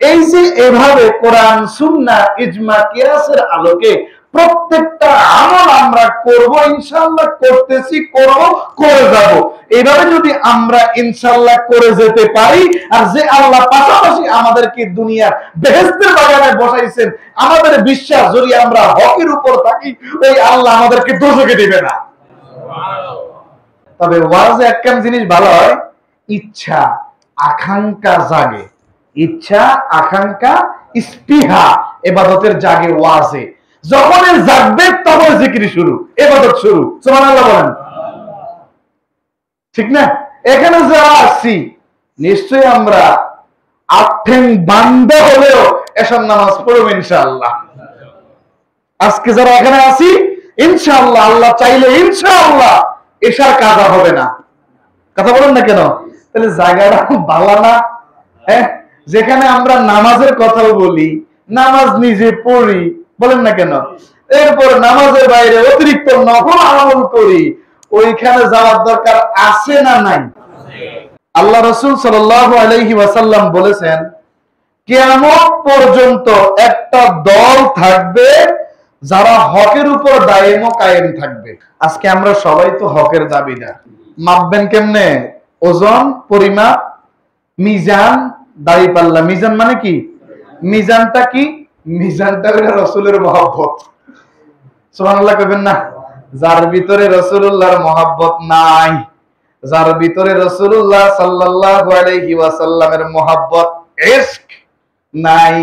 এই যে এভাবে কোরআন সুন্নাহ ইজমা কিয়াসের আলোকে প্রত্যেকটা আমল আমরা করব ইনশাআল্লাহ, করতেছি, করব, করে যাব। এইভাবে যদি আমরা ইনশাআল্লাহ করে যেতে পারি, আর যে আল্লাহ পাশাপাশি আমাদেরকে দুনিয়ার বেহেশতের বাগানে বসাইছেন, আমাদের বিশ্বাস যদি আমরা হকের উপর থাকি, ওই আল্লাহ আমাদেরকে দোজখে দিবে না। তবে ওয়াজে একখান জিনিস ভালো হয়, ইচ্ছা আকাঙ্ক্ষা জাগে, ইচ্ছা আকাঙ্ক্ষা স্পৃহা ইবাদতের জাগে ওয়াজে। যখন জাগবে তখন জিকির শুরু, ইবাদত শুরু। সুবহানাল্লাহ বলেন, ঠিক না? এখানে যারা আসছি নিশ্চয়ই আমরা আঠেং বান্দা হলেও এসব নামাজ পড়ব ইনশাআল্লাহ। আজকে যারা এখানে আছি ইনশাআল্লাহ, আল্লাহ চাইলে ইনশাআল্লাহ এশার কাজা হবে না। কথা বলেন না কেন? তাহলে জায়গাটা ভালো না? হ্যাঁ, যেখানে আমরা নামাজের কথাও বলি, নামাজ নিজে পড়ি, বলেন না কেন, এরপর নামাজের বাইরে অতিরিক্ত নফল আমল করি, ওইখানে যাওয়ার দরকার আছে না নাই? আল্লাহ রাসূল সাল্লাল্লাহু আলাইহি ওয়াসাল্লাম বলেছেন, কিয়ামত পর্যন্ত একটা দল থাকবে যারা হকের উপর দায়েম ও কায়েম থাকবে। আজকে আমরা সবাই তো হকের দাবিদার। মাপবেন কেমনে? ওজন, পরিমাপ, মিজান, দাড়িপাল্লা। মিজান মানে কি? মিজানটা কি? মিজানটা হলো রাসূলের মহব্বত। সুবহানাল্লাহ কইবেন না? যার ভিতরে রাসূলুল্লাহর মহব্বত নাই, যার ভিতরে রাসূলুল্লাহ সাল্লাল্লাহু আলাইহি ওয়াসাল্লামের মহব্বত ইশক নাই,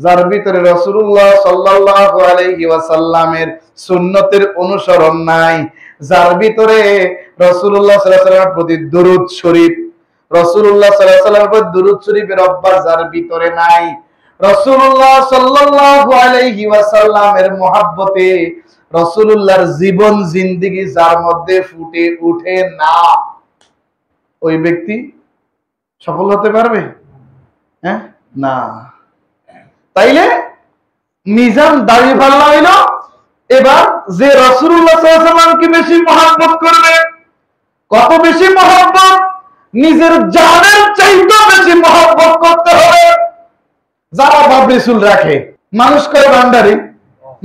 যার ভিতরে রাসূলুল্লাহ সাল্লাল্লাহু আলাইহি ওয়াসাল্লামের সুন্নতের অনুসরণ নাই, যার ভিতরে রাসূলুল্লাহ সাল্লাল্লাহু আলাইহি ওয়াসাল্লামের প্রতি দরুদ শরীফ, রাসূলুল্লাহ সাল্লাল্লাহু আলাইহি ওয়াসাল্লামের প্রতি দরুদ শরীফের অভ্যাস যার ভিতরে নাই, রাসূলুল্লাহ সাল্লাল্লাহু আলাইহি ওয়াসাল্লামের মহব্বতে রাসূলুল্লাহর জীবন জিন্দেগি যার মধ্যে ফুটে ওঠে না, ওই ব্যক্তি সফল হতে পারবে? হ্যাঁ, না। তাইলে মিজান দাঁড়িয়ে পাল্লা হইল। এবার যে রাসূলুল্লাহ সাল্লাল্লাহু আলাইহি ওয়াসাল্লামকে বেশি মহব্বত করবে, কত বেশি মহব্বত? নিজের জানের চাইতে বেশি মহব্বত করতে হবে। যারা বাপ রাসূল রাখে, মানুষ করে ভান্ডারি,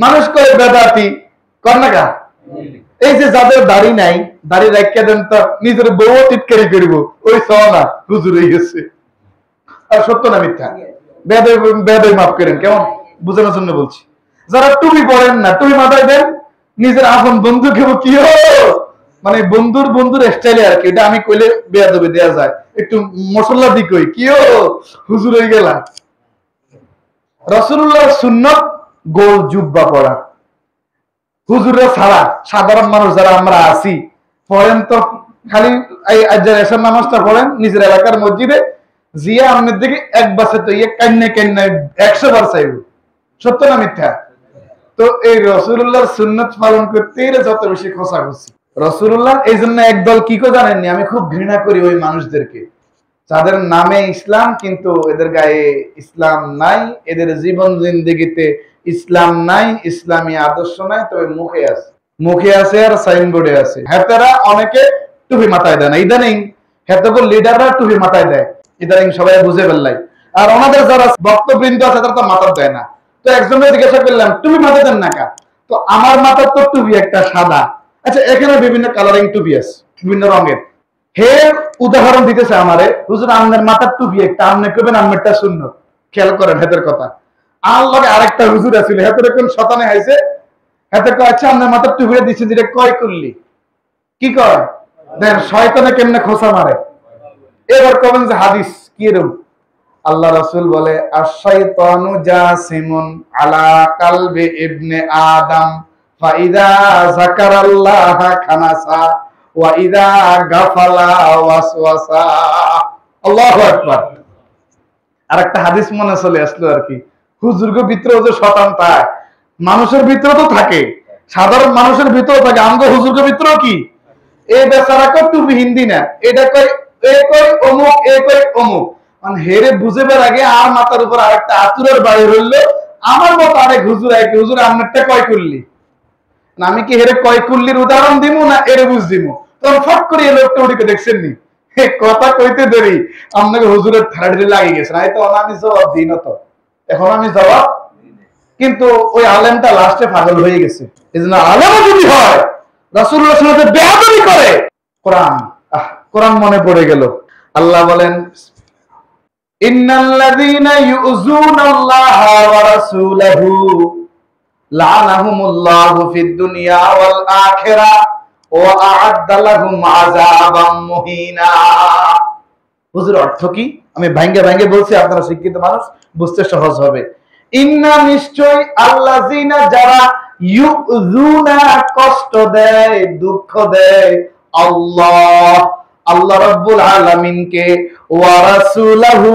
মানুষ করে বেদাতি, কর না কা? এই যে যাদের দাড়ি নাই, দাড়ি রাখিয়া দেন তো নিজের বউ টিটকারি করব, ওই সওনা হুজুর হয়ে গেছে। আর সত্য না মিথ্যা? বেদই মাফ করেন, কেমন বুঝানোর জন্য বলছি। যারা টুপি পরেন না, টুপি মাথায় দেন, নিজের আপন বন্ধু কেউ কি মানে বন্ধুর স্টাইলে আর কি, এটা আমি কইলে বেয়াদবি দেয়া যায়, একটু মশলা দি কই কি হুজুর হয়ে গেলাম। রাসূলুল্লাহর সুন্নাত গোল জুব্বা পরা। হুজুররা ছাড়া সাধারণ মানুষ যারা আমরা আছি, পড়েন তো খালি এই এশার নামাজটা পড়েন নিজের এলাকার মসজিদে, জিয়া আহমেদ দিকে এক বাসে তো ইয়ে কান্নে 100 বার চাইব। সত্য না মিথ্যা? তো এই রাসূলুল্লাহর সুন্নাত পালন করতে যত বেশি খোঁচাখুচি। রাসূলুল্লাহ এই জন্য একদল কি কো জানেননি? আমি খুব ঘৃণা করি ওই মানুষদেরকে যাদের নামে ইসলাম কিন্তু এদের গায়ে ইসলাম নাই, এদের জীবন জিন্দেগিতে ইসলাম নাই, ইসলামী আদর্শ নাই, তবে মুখে আছে আর সাইনবোর্ডে আছে। হেতারা অনেকে টুপি মাথায় দেয় না, ইদানিং হেতগো লিডাররা টুপি মাথায় দেয়, ইদানিং সবাই বুঝে ফেললাই। আর ওনাদের যারা বক্তবৃন্দ আছে তারা তো মাথায় দেয় না। তো একজনের জিজ্ঞাসা করলাম, টুপি মাথায় দেন না কা? তো আমার মাথার তো টুপি একটা সাদা। আচ্ছা, এখানে বিভিন্ন কালারিং টুপি আছে, বিভিন্ন রঙের। হে উদাহরণ দিতেছে আমারে, হুজুর আপনার মাথার টুপি একটা, আপনি কইবেন আমারটা সুন্নাত। খেয়াল করেন হেতের কথা। আর লগে আরেকটা হুজুর আছিল, হেতের কোন শতানে আইছে, হেতে কয় আচ্ছা আপনার মাথার টুপিটা দিছেন যেটা কয় করলি, কি কয় দেন শয়তানে কেমনে খোঁচা মারে। এবার কবেন যে হাদিস কি এরকম? আল্লাহ রাসূল বলে, আশ-শাইতানু জাসিমুন আলা কালবি ইবনে আদম ফাইদা যাকারাল্লাহ খানাসা ওয়া ইদা গাফালা ওয়াসওয়াসা। আল্লাহু আকবার। আরেকটা হাদিস মনে চলে আসলো আর কি, হুজুরগো ভিতরেও যে শয়তান থাকে, মানুষের ভিতরেও তো থাকে, সাধারণ মানুষের ভিতরেও থাকে, আমগো হুজুরগো ভিতরেও কি এই বেচারা কই টুপি হিন্দি না, এটা কই এ কই অমুক, এ কই অমুক, মানে হেরে বুঝেবার আগে আর মাথার উপর আরেকটা আতুরের বাড়ি হইলো, আমার মত আরেক হুজুর আইকে, হুজুর আমারটা কয় করলি, না আমি কি হেরে কয় করলির উদাহরণ দিমু না এরে বুঝ দিমু? তখন ফট করে এই লোকটা ওদিকে দেখছেন নি, কথা কইতে দেরি আপনাকে হুজুরের থার্ডে লাগিয়ে গেছে, না তো আমি জবাব দিই না, তো এখন আমি জবাব, কিন্তু ওই আলেমটা লাস্টে পাগল হয়ে গেছে। এই জন্য আলেম যদি হয় রাসূলুল্লাহর সাথে বেয়াদবি করে, কোরআন মনে পড়ে গেল। আল্লাহ বলেন, ইন্নাল্লাযীনা ইউযুনাল্লাহা ওয়া রাসূলাহু লা'নাহুমুল্লাহু ফিদ দুনিয়া ওয়াল আখিরাহ ওয়া আ'আদ্দা লাহুম আযাবাম মুহিনা। হুজুর অর্থ কি? আমি ভাঙ্গে ভাঙ্গে বলছি, আপনারা শিক্ষিত মানুষ, বুঝতে সহজ হবে। ইন্না নিশ্চয়, আল্লাযীনা যারা, ইউযুনা কষ্ট দেয়, দুঃখ দেয়, আল্লাহ আল্লাহ রাব্বুল আলামিনকে, ওয়া রাসূলহু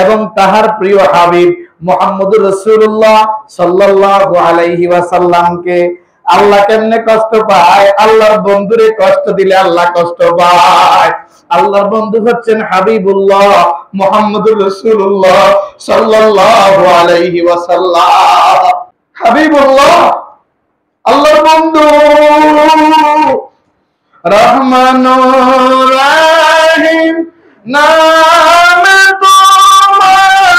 এবং তাহার প্রিয় হাবিব মুহাম্মদুর রাসূলুল্লাহ সাল্লাল্লাহু আলাইহি ওয়াসাল্লামকে। আল্লাহ কেমনে কষ্ট পায়? আল্লাহর বন্ধুরে কষ্ট দিলে আল্লাহ কষ্ট পায়। আল্লাহর বন্ধু হচ্ছেন হাবিবুল্লাহ মুহাম্মদুর রাসূলুল্লাহ সাল্লাল্লাহু আলাইহি ওয়াসাল্লাম। হাবিবুল্লাহ আল্লাহর বন্ধু, রহমানুর রহিম নামে তোমার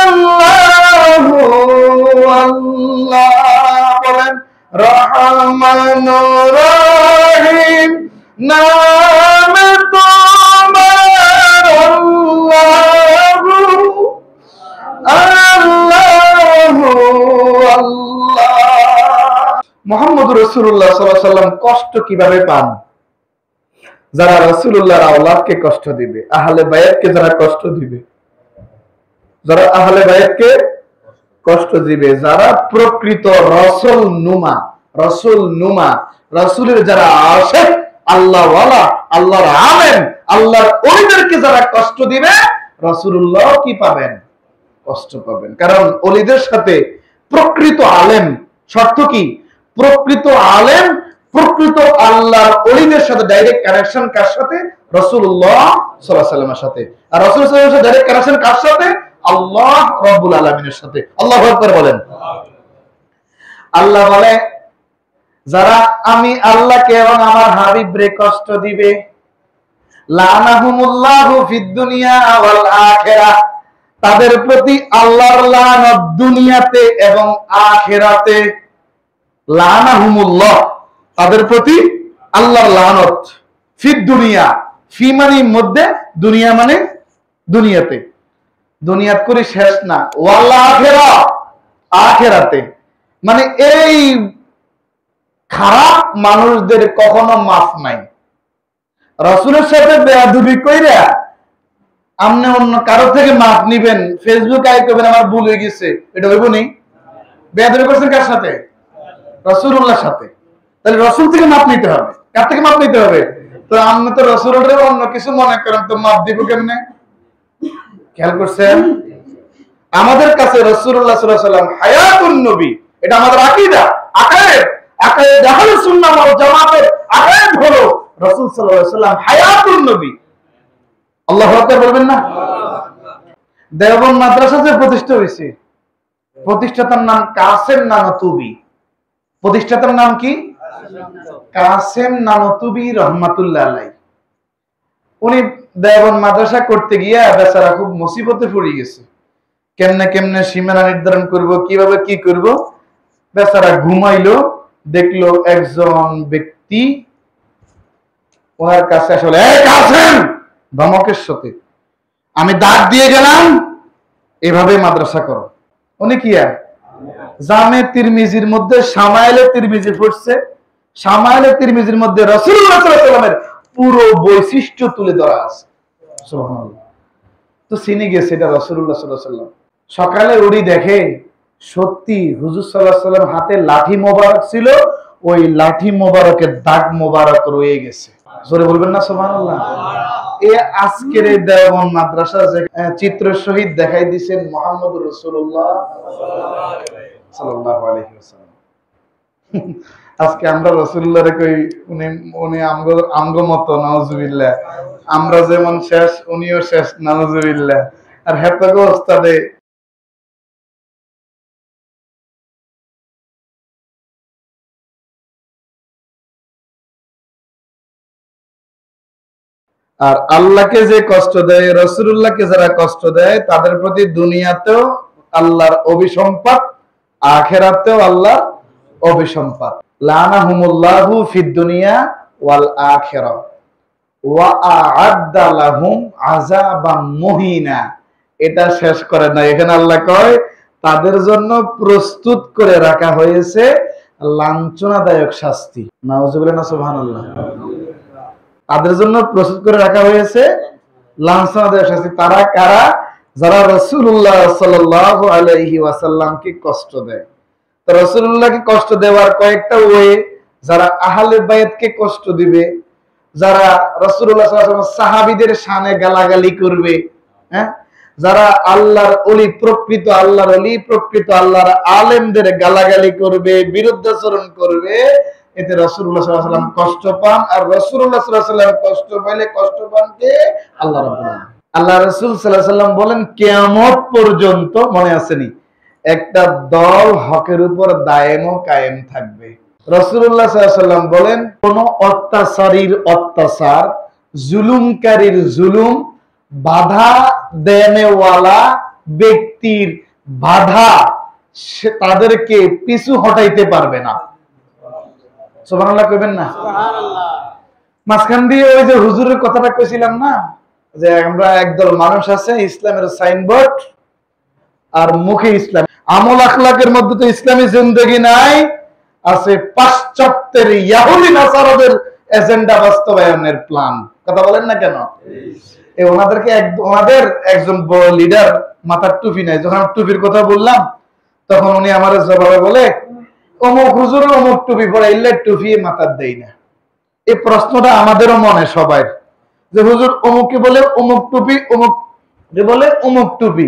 আল্লাহু আল্লাহ বলেন। রহমানুর রহিম নামে তোমার আল্লাহু আল্লাহ। মুহাম্মদুর রাসূলুল্লাহ সাল্লাল্লাহু আলাইহি ওয়াসাল্লাম কষ্ট কিভাবে পান? যারা রাসূলুল্লাহর আওলাদকে কষ্ট দিবে, আহলে বায়াতকে যারা কষ্ট দিবে, যারা আহলে বায়াতকে কষ্ট দিবে, যারা প্রকৃত রাসূল নুমা রাসূলের যারা আশিক, আল্লাহ ওয়ালা, আল্লাহর আলেম, আল্লাহর ওলিদেরকে যারা কষ্ট দিবে, রাসূলুল্লাহ কি পাবেন? কষ্ট পাবেন। কারণ ওলিদের সাথে প্রকৃত আলেম, শর্ত কি? প্রকৃত আলেম প্রকৃত আল্লাহর ওলিদের সাথে ডাইরেক্ট কানেকশন কার সাথে? রাসূলুল্লাহ সাল্লাল্লাহু আলাইহি ওয়াসাল্লামের সাথে। আর রাসূল সাল্লাল্লাহু আলাইহি ওয়াসাল্লামের ডাইরেক্ট কানেকশন কার সাথে? আল্লাহ রাব্বুল আলামিনের সাথে। আল্লাহু আকবার বলেন। আল্লাহ বলে, যারা আমি আল্লাহকে এবং আমার হাবিবরে কষ্ট দিবে, লানাহুমুল্লাহু ফিদ দুনিয়া ওয়াল আখিরাহ, তাদের প্রতি আল্লাহর লানত দুনিয়াতে এবং আখিরাতে। লানাহুমুল্লাহ, তাদের প্রতি আল্লাহর লানত। ফিদ দুনিয়া, ফি মানে মধ্যে, দুনিয়া মানে দুনিয়াতে। দুনিয়াত করে শেষ না, ওয়াল আখিরাহ, আখিরাতে। মানে এই খারাপ মানুষদের কখনো মাফ নাই। রাসূলের সাথে বেয়াদবি কইরা আপনি অন্য কারো থেকে মাফ নিবেন, ফেসবুক আই করবেন আমার ভুল হয়ে গেছে, এটা হইব নি? বেয়াদবি করছেন কার সাথে? রাসূলুল্লাহর সাথে। তাহলে রাসূল থেকে মাফ নিতে হবে। কার থেকে মাফ নিতে হবে? তো আপনি তো রাসূলের অন্য কিছু মনে করেন, তো মাফ দিব কেমনে? খেয়াল করছেন? আমাদের কাছে রাসূলুল্লাহ সাল্লাল্লাহু আলাইহি ওয়াসাল্লাম হায়াতুন নবী, এটা আমাদের আকীদা, আকায়েদ। আকায়েদ আহলে সুন্নাহ ওয়াল জামাতের আকায়েদ হলো রাসূল সাল্লাল্লাহু আলাইহি ওয়াসাল্লাম হায়াতুন নবী। আল্লাহু আকবার বলবেন না? দেওবন্দ মাদ্রাসা যে প্রতিষ্ঠা হয়েছে, প্রতিষ্ঠাতার নাম কাসেম নানতুবি। প্রতিষ্ঠাতার নাম কি? কাসেম নানতুবি রহমাতুল্লাহ আলাইহি। উনি দেওবন্দ মাদ্রাসা করতে গিয়ে বেচারা খুব মুসিবতে পড়ে গেছে। কেমনে কেমনে সীমানা নির্ধারণ করব, কিভাবে কি করব। বেচারা ঘুমাইলো, দেখলো একজন ব্যক্তি ওনার কাছে আসলে, এই কাসেম, ধমকের সাথে, আমি দাগ দিয়ে গেলাম, এভাবে মাদ্রাসা করো। উনি কি আর জামে তিরমিজির মধ্যে শামাইলে তিরমিজি পড়ছে, শামাইলে তিরমিজির মধ্যে রাসূলুল্লাহ সাল্লাল্লাহু আলাইহি ওয়াসাল্লামের পুরো বৈশিষ্ট্য তুলে ধরা আছে। সুবহানাল্লাহ। তো চিনি গেছে এটা রাসূলুল্লাহ সাল্লাল্লাহু আলাইহি ওয়াসাল্লাম। সকালে উনি দেখে সত্যি হুজুর সাল্লাল্লাহু আলাইহি ওয়াসাল্লাম হাতে লাঠি মোবারক ছিল, ওই লাঠি মোবারকের দাগ মোবারক রয়ে গেছে। জোরে বলবেন না সুবহানাল্লাহ। এই আজকের এই দেওবন্দ মাদ্রাসা যে চিত্র শহীদ দেখাই দিয়েছেন মুহাম্মদুর রাসূলুল্লাহ সাল্লাল্লাহু আলাইহি ওয়াসাল্লাম। আজকে আমরা রাসূলুল্লাহর কই উনি আমগো মত, নাউজুবিল্লাহ। আমরা যেমন শেষ, উনিও শেষ, নাউজুবিল্লাহ। আর হেতগো ওস্তাদে আর আল্লাহকে যে কষ্ট দেয়, রাসূলুল্লাহকে যারা কষ্ট দেয়, তাদের প্রতি দুনিয়াতেও আল্লাহর অভিসম্পাত, আখিরাতেও আল্লাহর অভিসম্পাত। লানাহুমুল্লাহু ফিদ দুনিয়া ওয়াল আখিরাহ ওয়া আ'আদ্দা লাহুম আযাবাম মুহিনা। এটা শেষ করে না, এখানে আল্লাহ কয় তাদের জন্য প্রস্তুত করে রাখা হয়েছে লাঞ্ছনাদায়ক শাস্তি। নাউজুবিল্লাহ না সুবহানাল্লাহ। তাদের জন্য প্রস্তুত করে রাখা হয়েছে লাঞ্ছনাদায়ক শাস্তি। তারা কারা? যারা রাসূলুল্লাহ সাল্লাল্লাহু আলাইহি ওয়াসাল্লামকে কষ্ট দেয়। তো রাসূলুল্লাহকে কষ্ট দেওয়ার কয়েকটা ওয়ে, যারা আহলে বায়াতকে কষ্ট দিবে, যারা রাসূলুল্লাহ সাল্লাল্লাহু আলাইহি ওয়াসাল্লাম সাহাবীদের শানে গালাগালি করবে, হ্যাঁ, যারা আল্লাহর ওলি প্রকৃত আল্লাহর ওলি প্রকৃত আল্লাহর আলেমদের গালাগালি করবে, বিরুদ্ধাচরণ করবে, এতে রাসূলুল্লাহ সাল্লাল্লাহু আলাইহি ওয়াসাল্লাম কষ্ট পান। আর রাসূলুল্লাহ সাল্লাল্লাহু আলাইহি ওয়াসাল্লাম কষ্ট পাইলে কষ্ট পান কে? আল্লাহ রাব্বুল আলামিন। আল্লাহ রাসূল সাল্লাল্লাহু আলাইহি ওয়াসাল্লাম বলেন কিয়ামত পর্যন্ত, মনে আসেনি, একটা দল হকের উপর দায়েম ও কায়েম থাকবে। রাসূলুল্লাহ সাল্লাল্লাহু আলাইহি ওয়াসাল্লাম বলেন কোন অত্যাচারীর অত্যাচার, জুলুমকারীর জুলুম, বাধা দেনেওয়ালা ব্যক্তির বাধা সে তাদেরকে পিছু হটাইতে পারবে না। সুবহানাল্লাহ কইবেন না? সুবহানাল্লাহ। মাঝখান দিয়ে ওই যে হুজুরের কথাটা কইছিলাম না, যে আমরা একদল মানুষ আছে ইসলামের সাইনবোর্ড আর মুখে ইসলাম, আমল আখলাকের মধ্যে তো ইসলামী জিন্দেগি নাই, আছে পাশ্চাত্যের ইহুদি নাসারাদের এজেন্ডা বাস্তবায়নের প্ল্যান। কথা বলেন না কেন? ওনাদেরকে ওনাদের একজন বড় লিডার মাথার টুপি নাই, যখন টুপির কথা বললাম তখন উনি আমার জবাবে বলে অমুক হুজুর অমুক টুপি পরে এলে টুপি মাথার দেই না। এই প্রশ্নটা আমাদেরও মনে সবাই, যে হুজুর অমুককে বলে অমুক টুপি, অমুক বলে অমুক টুপি,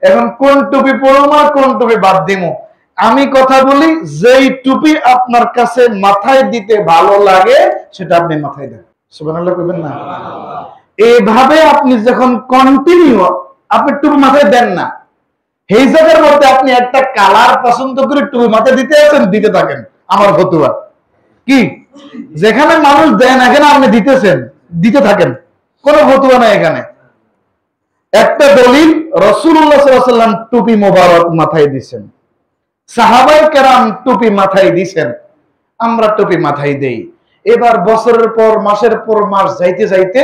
এখন কোন টুপি পরবো আর কোন টুপি বাদ দিমু? আমি কথা বলি, যেই টুপি আপনার কাছে মাথায় দিতে ভালো লাগে সেটা আপনি মাথায় দেন। সুবহানাল্লাহ কইবেন না? এইভাবে আপনি যখন কন্টিনিউ আপনি টুপি মাথায় দেন না, এই জায়গার মধ্যে আপনি একটা কালার পছন্দ করে টুপি মাথায় দিতে আছেন, দিতে থাকেন। আমার ফতুয়া কি, যেখানে মানুষ দেন এখানে আপনি দিতেছেন, দিতে থাকেন, কোনো ফতুয়া নাই এখানে। একটা দলিল, রাসূলুল্লাহ সাল্লাল্লাহু আলাইহি ওয়াসাল্লাম টুপি মোবারক মাথায় দিবেন, সাহাবায়ে কেরাম টুপি মাথায় দিবেন, আমরা টুপি মাথায় দেই। এবার বছরের পর মাসের পর মাস যাইতে যাইতে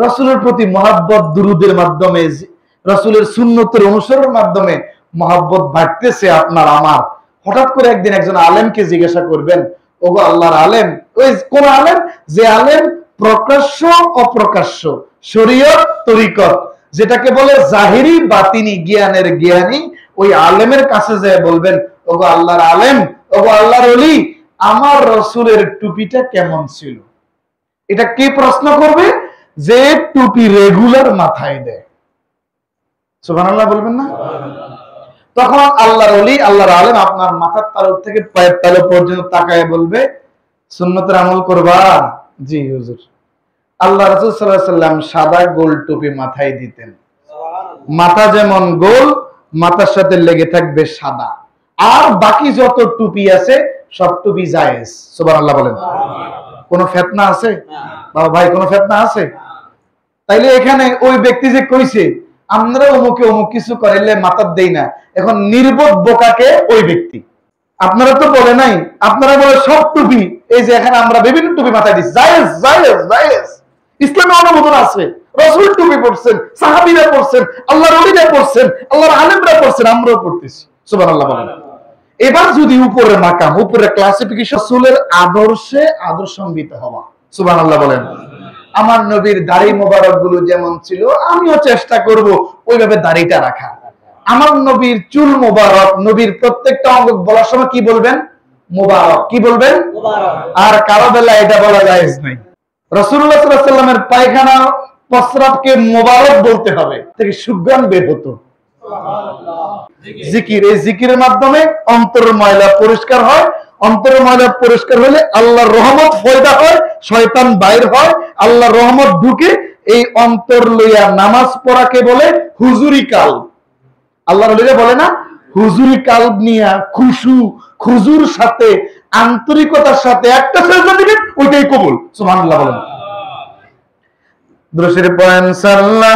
রাসূলের প্রতি মহব্বত দুরুদের মাধ্যমে, রাসূলের সুন্নতের অনুসরণের মাধ্যমে মহব্বত বাড়তেছে আপনার আমার। হঠাৎ করে একদিন একজন আলেমকে জিজ্ঞাসা করবেন, ওগো আল্লাহর আলেম, ওই কোন আলেম? যে আলেম প্রকাশ্য অপ্রকাশ্য, শরীয়ত তরিকত, যেটাকে বলে জাহিরি বাতিনি জ্ঞানের জ্ঞানী, ওই আলেমের কাছে যেয়ে বলবেন, ওগো আল্লাহর আলেম, ওগো আল্লাহর ওলি, আমার রাসূলের টুপিটা কেমন ছিল? এটা কে প্রশ্ন করবে? যে টুপি রেগুলার মাথায় দেয়। সুবহানাল্লাহ বলবেন না? তখন আল্লাহর ওলি, আল্লাহর আলেম আপনার মাথার তালু থেকে পায়ের তালু পর্যন্ত তাকায় বলবে, সুন্নতের আমল করবা? জি হুজুর। আল্লাহ রাসূল সাল্লাল্লাহু আলাইহি ওয়াসাল্লাম সাদা গোল টুপি মাথায় দিতেন। মাথা যেমন গোল, মাথার সাথে লেগে থাকবে সাদা, আর বাকি যত টুপি আছে সব টুপি জায়েজ। সুবহানাল্লাহ বলেন। কোন ফিতনা আছে? বাবা ভাই, কোন ফিতনা আছে? তাইলে এখানে ওই ব্যক্তি যে কইছে আমরা অমুকে অমুক কিছু করাইলে মাথার দেই না, এখন নির্বোধ বোকাকে ওই ব্যক্তি। আপনারা তো বলে নাই, আপনারা বলে সব টুপি, এই যে এখানে আমরা বিভিন্ন টুপি মাথায় দিচ্ছি, জায়েজ জায়েজ জায়েজ, ইসলামে অনুমোদন আছে। রাসূল টুপি পড়ছেন, সাহাবীরা পড়ছেন, আল্লাহর ওলিরা পড়ছেন, আল্লাহর আলেমরা পড়ছেন, আমরাও পড়তেছি। সুবহানাল্লাহ বলেন। এবার যদি উপরে মাকাম, উপরে ক্লাসিফিকেশন, রাসূলের আদর্শে আদর্শান্বিত হওয়া। সুবহানাল্লাহ বলেন। আমার নবীর দাড়ি মোবারক গুলো যেমন ছিল, আমিও চেষ্টা করব ওইভাবে দাড়িটা রাখা। আমার নবীর চুল মোবারক, নবীর প্রত্যেকটা অঙ্গ বলার সময় কি বলবেন? মোবারক। কি বলবেন? মোবারক। আর কারো বেলা এটা বলা জায়েজ নাই। রাসূলুল্লাহ সাল্লাল্লাহু আলাইহি ওয়াসাল্লামের পায়খানা প্রস্রাবকে মোবারক বলতে হবে, থেকে সুগন্ধ বের হতো। জিকির, এই জিকিরের মাধ্যমে অন্তরের ময়লা পরিষ্কার হয়, অন্তরের ময়লা পরিষ্কার হলে আল্লাহর রহমত পয়দা হয়, শয়তান বাইর হয়, আল্লাহর রহমত ঢুকে। এই অন্তর লইয়া নামাজ পড়াকে বলে হুজুরি কাল। আল্লাহর ওলিরা বলে না, হুজুরি কাল নিয়া খুশু খুজুর সাথে আন্তরিকতার সাথে একটা সেজদা দিবেন, ওইটাই কবুল। সুবহানাল্লাহ বলেন। দুরূদ শরীফ পড়েন, সাল্লাল্লাহু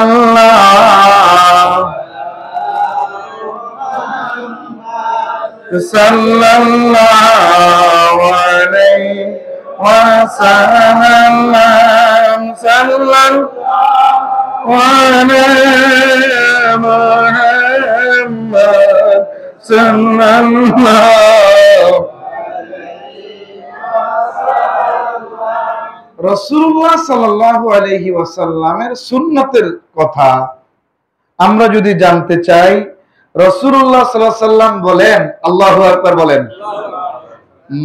আলাইহি ওয়াসাল্লাম, সাল্লাল্লাহু আলাইহি মুহাম্মদ, সাল্লাল্লাহু রাসূলুল্লাহ সাল্লাল্লাহু আলাইহি ওয়াসাল্লামের সুন্নতের কথা আমরা যদি জানতে চাই, রাসূলুল্লাহ সাল্লাল্লাহু আলাইহি ওয়াসাল্লাম বলেন, আল্লাহু আকবার বলেন,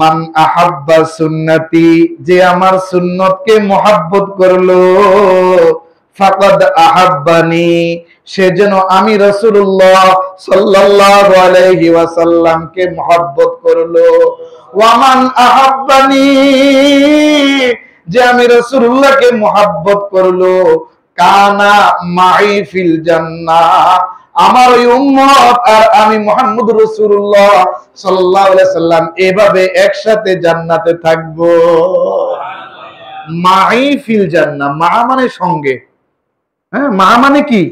মান আহাব্বা সুন্নতি, যে আমার সুন্নতকে মহব্বত করলো, ফাকাদ আহাব্বানি, সে যেন আমি রাসূলুল্লাহ সাল্লাল্লাহু আলাইহি ওয়াসাল্লামকে মহব্বত করলো। ওয়া মান আহাব্বানি, যে আমি রাসূলুল্লাহকে মহব্বত করলো, কানা মাই ফিল জান্নাহ, আমার ওই উম্মত আর আমি মুহাম্মদুর রাসূলুল্লাহ সাল্লাল্লাহু আলাইহি সাল্লাম এভাবে একসাথে জান্নাতে থাকবো। মাই ফিল জান্নাহ, মা মানে সঙ্গে, হ্যাঁ, মা মানে কি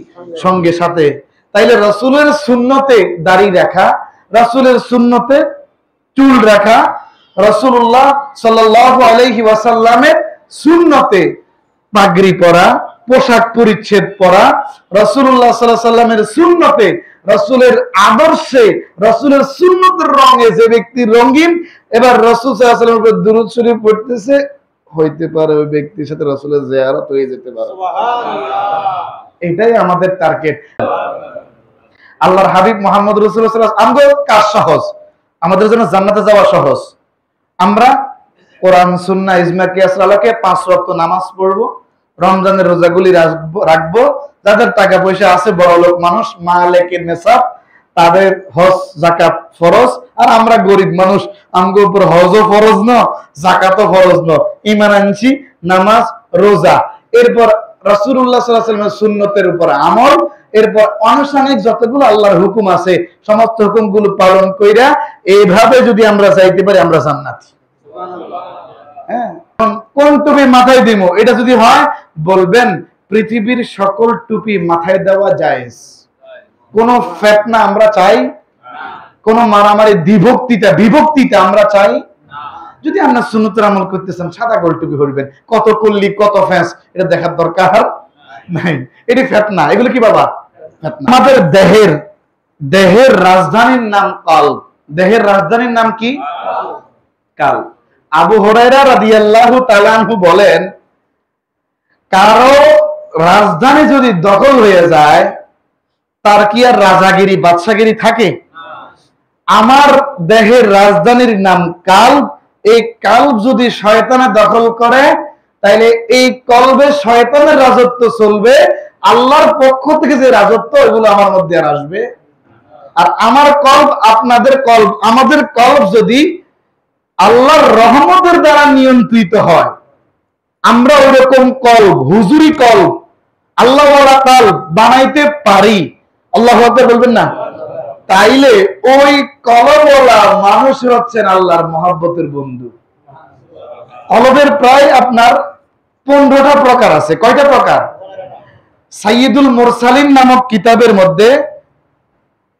সঙ্গে, সাথে। তাইলে রাসূলের সুন্নতে দাড়ি রাখা, রাসূলের সুন্নতে চুল রাখা, রাসূলুল্লাহ সাল্লাল্লাহু আলাইহি ওয়াসাল্লামের সুন্নতে পাগড়ি পরা, পোশাক পরিচ্ছেদ পরা, রাসূলুল্লাহ সাল্লাল্লাহু আলাইহি ওয়াসাল্লামের সুন্নতে, রাসূলের আদর্শে, রাসূলের সুন্নতের রঙে যে ব্যক্তি রঙিন, এবার রাসূল সাল্লাল্লাহু আলাইহি ওয়াসাল্লামের উপর দুরূদ শরীফ পড়তেছে, হইতে পারে ওই ব্যক্তির সাথে রাসূলের জিয়ারত হয়ে যেতে পারে। সুবহানাল্লাহ, এটাই আমাদের টার্গেট। আল্লাহর হাবিব মুহাম্মদ রাসূলুল্লাহ সাল্লাল্লাহু আলাইহি ওয়াসাল্লাম, আমাদের কাজ সহজ, আমাদের জন্য জান্নাতে যাওয়া সহজ। আমরা কোরআন সুন্নাহ ইজমা কিয়াস আলোকে 5 ওয়াক্ত নামাজ পড়বো, রমজানের রোজাগুলি রাখবো, যাদের টাকা পয়সা আছে, বড় লোক মানুষ, মালিকের নেসাব, তাদের হজ যাকাত ফরজ, আর আমরা গরিব মানুষ, আমগো উপর হজও ফরজ ন, যাকাতও ফরজ ন, ঈমান আনছি, নামাজ রোজা, এরপর রাসূলুল্লাহ সাল্লাল্লাহু আলাইহি ওয়াসাল্লামের সুন্নতের উপর আমল, এরপর আনুষ্ঠানিক যতগুলো আল্লাহর হুকুম আছে সমস্ত হুকুমগুলো পালন কইরা এইভাবে যদি আমরা যাইতে পারি, আমরা জান্নাতি। সুবহানাল্লাহ। হ্যাঁ, কোন টুপি মাথায় দিব, এটা যদি হয় বলবেন পৃথিবীর সকল টুপি মাথায় দেওয়া জায়েজ। কোন ফিতনা আমরা চাই না, কোন মারামারি বিভক্তিটা আমরা চাই না। যদি আমরা সুন্নতের আমল করতেছেন, সাদা গোল টুপি হইবেন, কত কল্লি কত ফ্যাঁস এটা দেখার দরকার নাই। এটি ফিতনা, এগুলো কি বাবা ফিতনা। আমাদের দেহের রাজধানীর নাম কলব, দেহের রাজধানীর নাম কি? কলব। আবু হুরায়রা রাদিয়াল্লাহু তাআলা আনহু বলেন, কারো রাজধানী যদি দখল হয়ে যায়, তার কি আর রাজাগিরি বাদশাগিরি থাকে? আমার দেহের রাজধানীর নাম কলব, এই কলব যদি শয়তানে দখল করে, তাইলে এই কলবে শয়তানের রাজত্ব চলবে, আল্লাহর পক্ষ থেকে যে রাজত্ব, এগুলো আমার মধ্যে আর আসবে। আর আমার কলব, আপনাদের কলব, আমাদের কলব যদি আল্লাহর রহমতের দ্বারা নিয়ন্ত্রিত হয়, আমরা ওরকম কলব, হুজুরি কলব, আল্লাহ ওয়ালা কলব বানাইতে পারি, আল্লাহু আকবার বলবেন না? তাইলে ওই কলবওয়ালা মানুষ হচ্ছেন আল্লাহর মহব্বতের বন্ধু। কলবের প্রায় আপনার 15টা প্রকার আছে। কয়টা প্রকার? সাইয়্যিদুল মুরসালিন নামক কিতাবের মধ্যে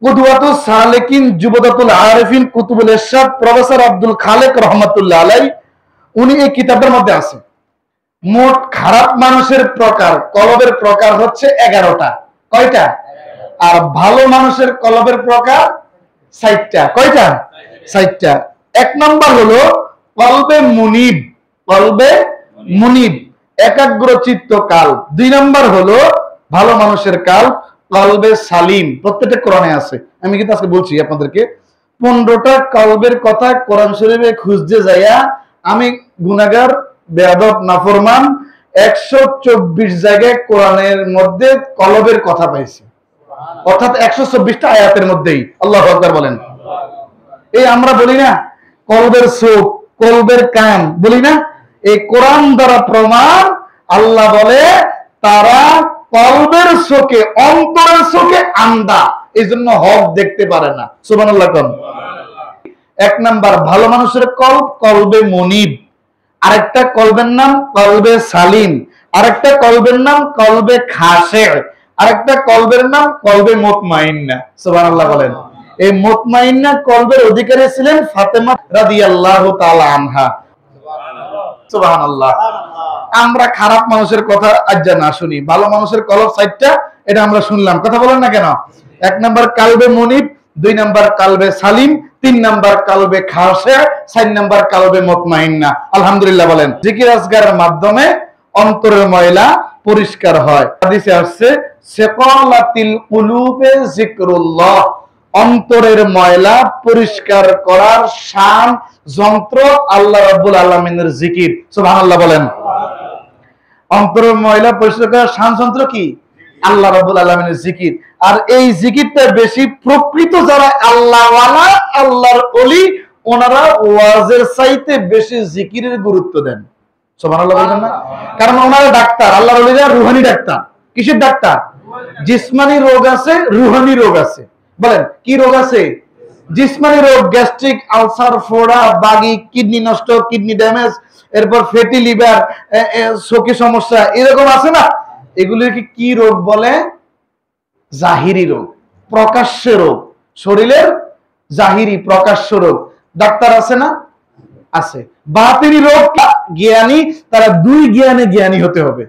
কুদওয়াতুস সালিকিন জুবদাতুল আরিফিন কুতুবুল ইরশাদ প্রফেসর আব্দুল খালেক রহমাতুল্লাহ আলাইহি, উনি এই কিতাবের মধ্যে আছে মোট খারাপ মানুষের প্রকার, কলবের প্রকার হচ্ছে 11টা। কয়টা? আর ভালো মানুষের কলবের প্রকার 60টা। কয়টা? 60টা। 1 নাম্বার হলো কলবে মুনিব, কলবে মুনিব, একাগ্র চিত্ত কাল্ব। 2 নাম্বার হলো ভালো মানুষের কাল্ব, কলবে সালিম। প্রত্যেকটা কোরআনে আছে, আমি কিন্তু আজকে বলছি আপনাদেরকে 15টা কলবের কথা কোরআন শরীফে খুঁজতে যাইয়া আমি গুনাহগার, বেয়াদব, নাফরমান 124 জায়গায় কোরআনের মধ্যে কলবের কথা পাইছি, অর্থাৎ 124টা আয়াতের মধ্যেই। আল্লাহু আকবার বলেন। এই আমরা বলি না কলবের চোখ, কলবের কান, বলি না? এই কোরআন দ্বারা প্রমাণ, আল্লাহ বলে তারা কলবের চোখে, অন্তরের চোখে আন্ধা, এই জন্য হক দেখতে পারে না। সুবহানাল্লাহ। 1 নাম্বার ভালো মানুষের কলব, কলবে মুনিব। আরেকটা কলবের নাম কলবে সালিম, আরেকটা কলবের নাম কলবে খাশে, আরেকটা কলবের নাম কলবে মুতমাইন্না। সুবহানাল্লাহ বলেন। এই মুতমাইন্না কলবের অধিকারী ছিলেন ফাতেমা রাদিয়াল্লাহু তাআলা আনহা। সুবহানাল্লাহ। আমরা খারাপ মানুষের কথা আজ না শুনি, ভালো মানুষের কলব 60টা, এটা আমরা শুনলাম। কথা বলেন না কেন? 1 নাম্বার কলবে মুনিব, 2 নাম্বার কলবে সালিম, 3 নাম্বার কলবে খাশে, 4 নাম্বার কলবে মুতমাইন্না। আলহামদুলিল্লাহ বলেন। জিকির আজকারের মাধ্যমে অন্তরের ময়লা পরিষ্কার হয়। হাদিসে আসছে সিকালাতিল কুলুবে যিকরুল্লাহ, অন্তরের ময়লা পরিষ্কার করার শান যন্ত্র আল্লাহ রাব্বুল আলামিনের জিকির। সুবহানাল্লাহ বলেন। অন্তরের ময়লা পরিষ্কার করার শান যন্ত্র কি? আল্লাহ রাব্বুল আলামিনের জিকির। আর এই জিকিরটা বেশি প্রকৃত যারা আল্লাহওয়ালা, আল্লাহর ওলি, ওনারা ওয়াজের চাইতে বেশি জিকিরের গুরুত্ব দেন। সুবহানাল্লাহ বলবেন না? কারণ ওনারা ডাক্তার, আল্লাহর ওলিরা রুহানি ডাক্তার। কিসের ডাক্তার? জিসমানি রোগ আছে, রুহানি রোগ আছে। বলেন কি রোগ আছে? জিসমানি রোগ, গ্যাস্ট্রিক, আলসার, ফোড়া, বাগি, কিডনি নষ্ট, কিডনি ড্যামেজ, এরপর ফ্যাটি লিভার, শোকে সমস্যা, এরকম আছে না? এগুলিকে কি রোগ বলে? জাহিরি রোগ, প্রকাশ্য রোগ, শরীরের জাহিরি প্রকাশ্য রোগ। ডাক্তার আছে না? আছে। বাতিনি রোগ জ্ঞানী, তারা দুই জ্ঞানে জ্ঞানী হতে হবে।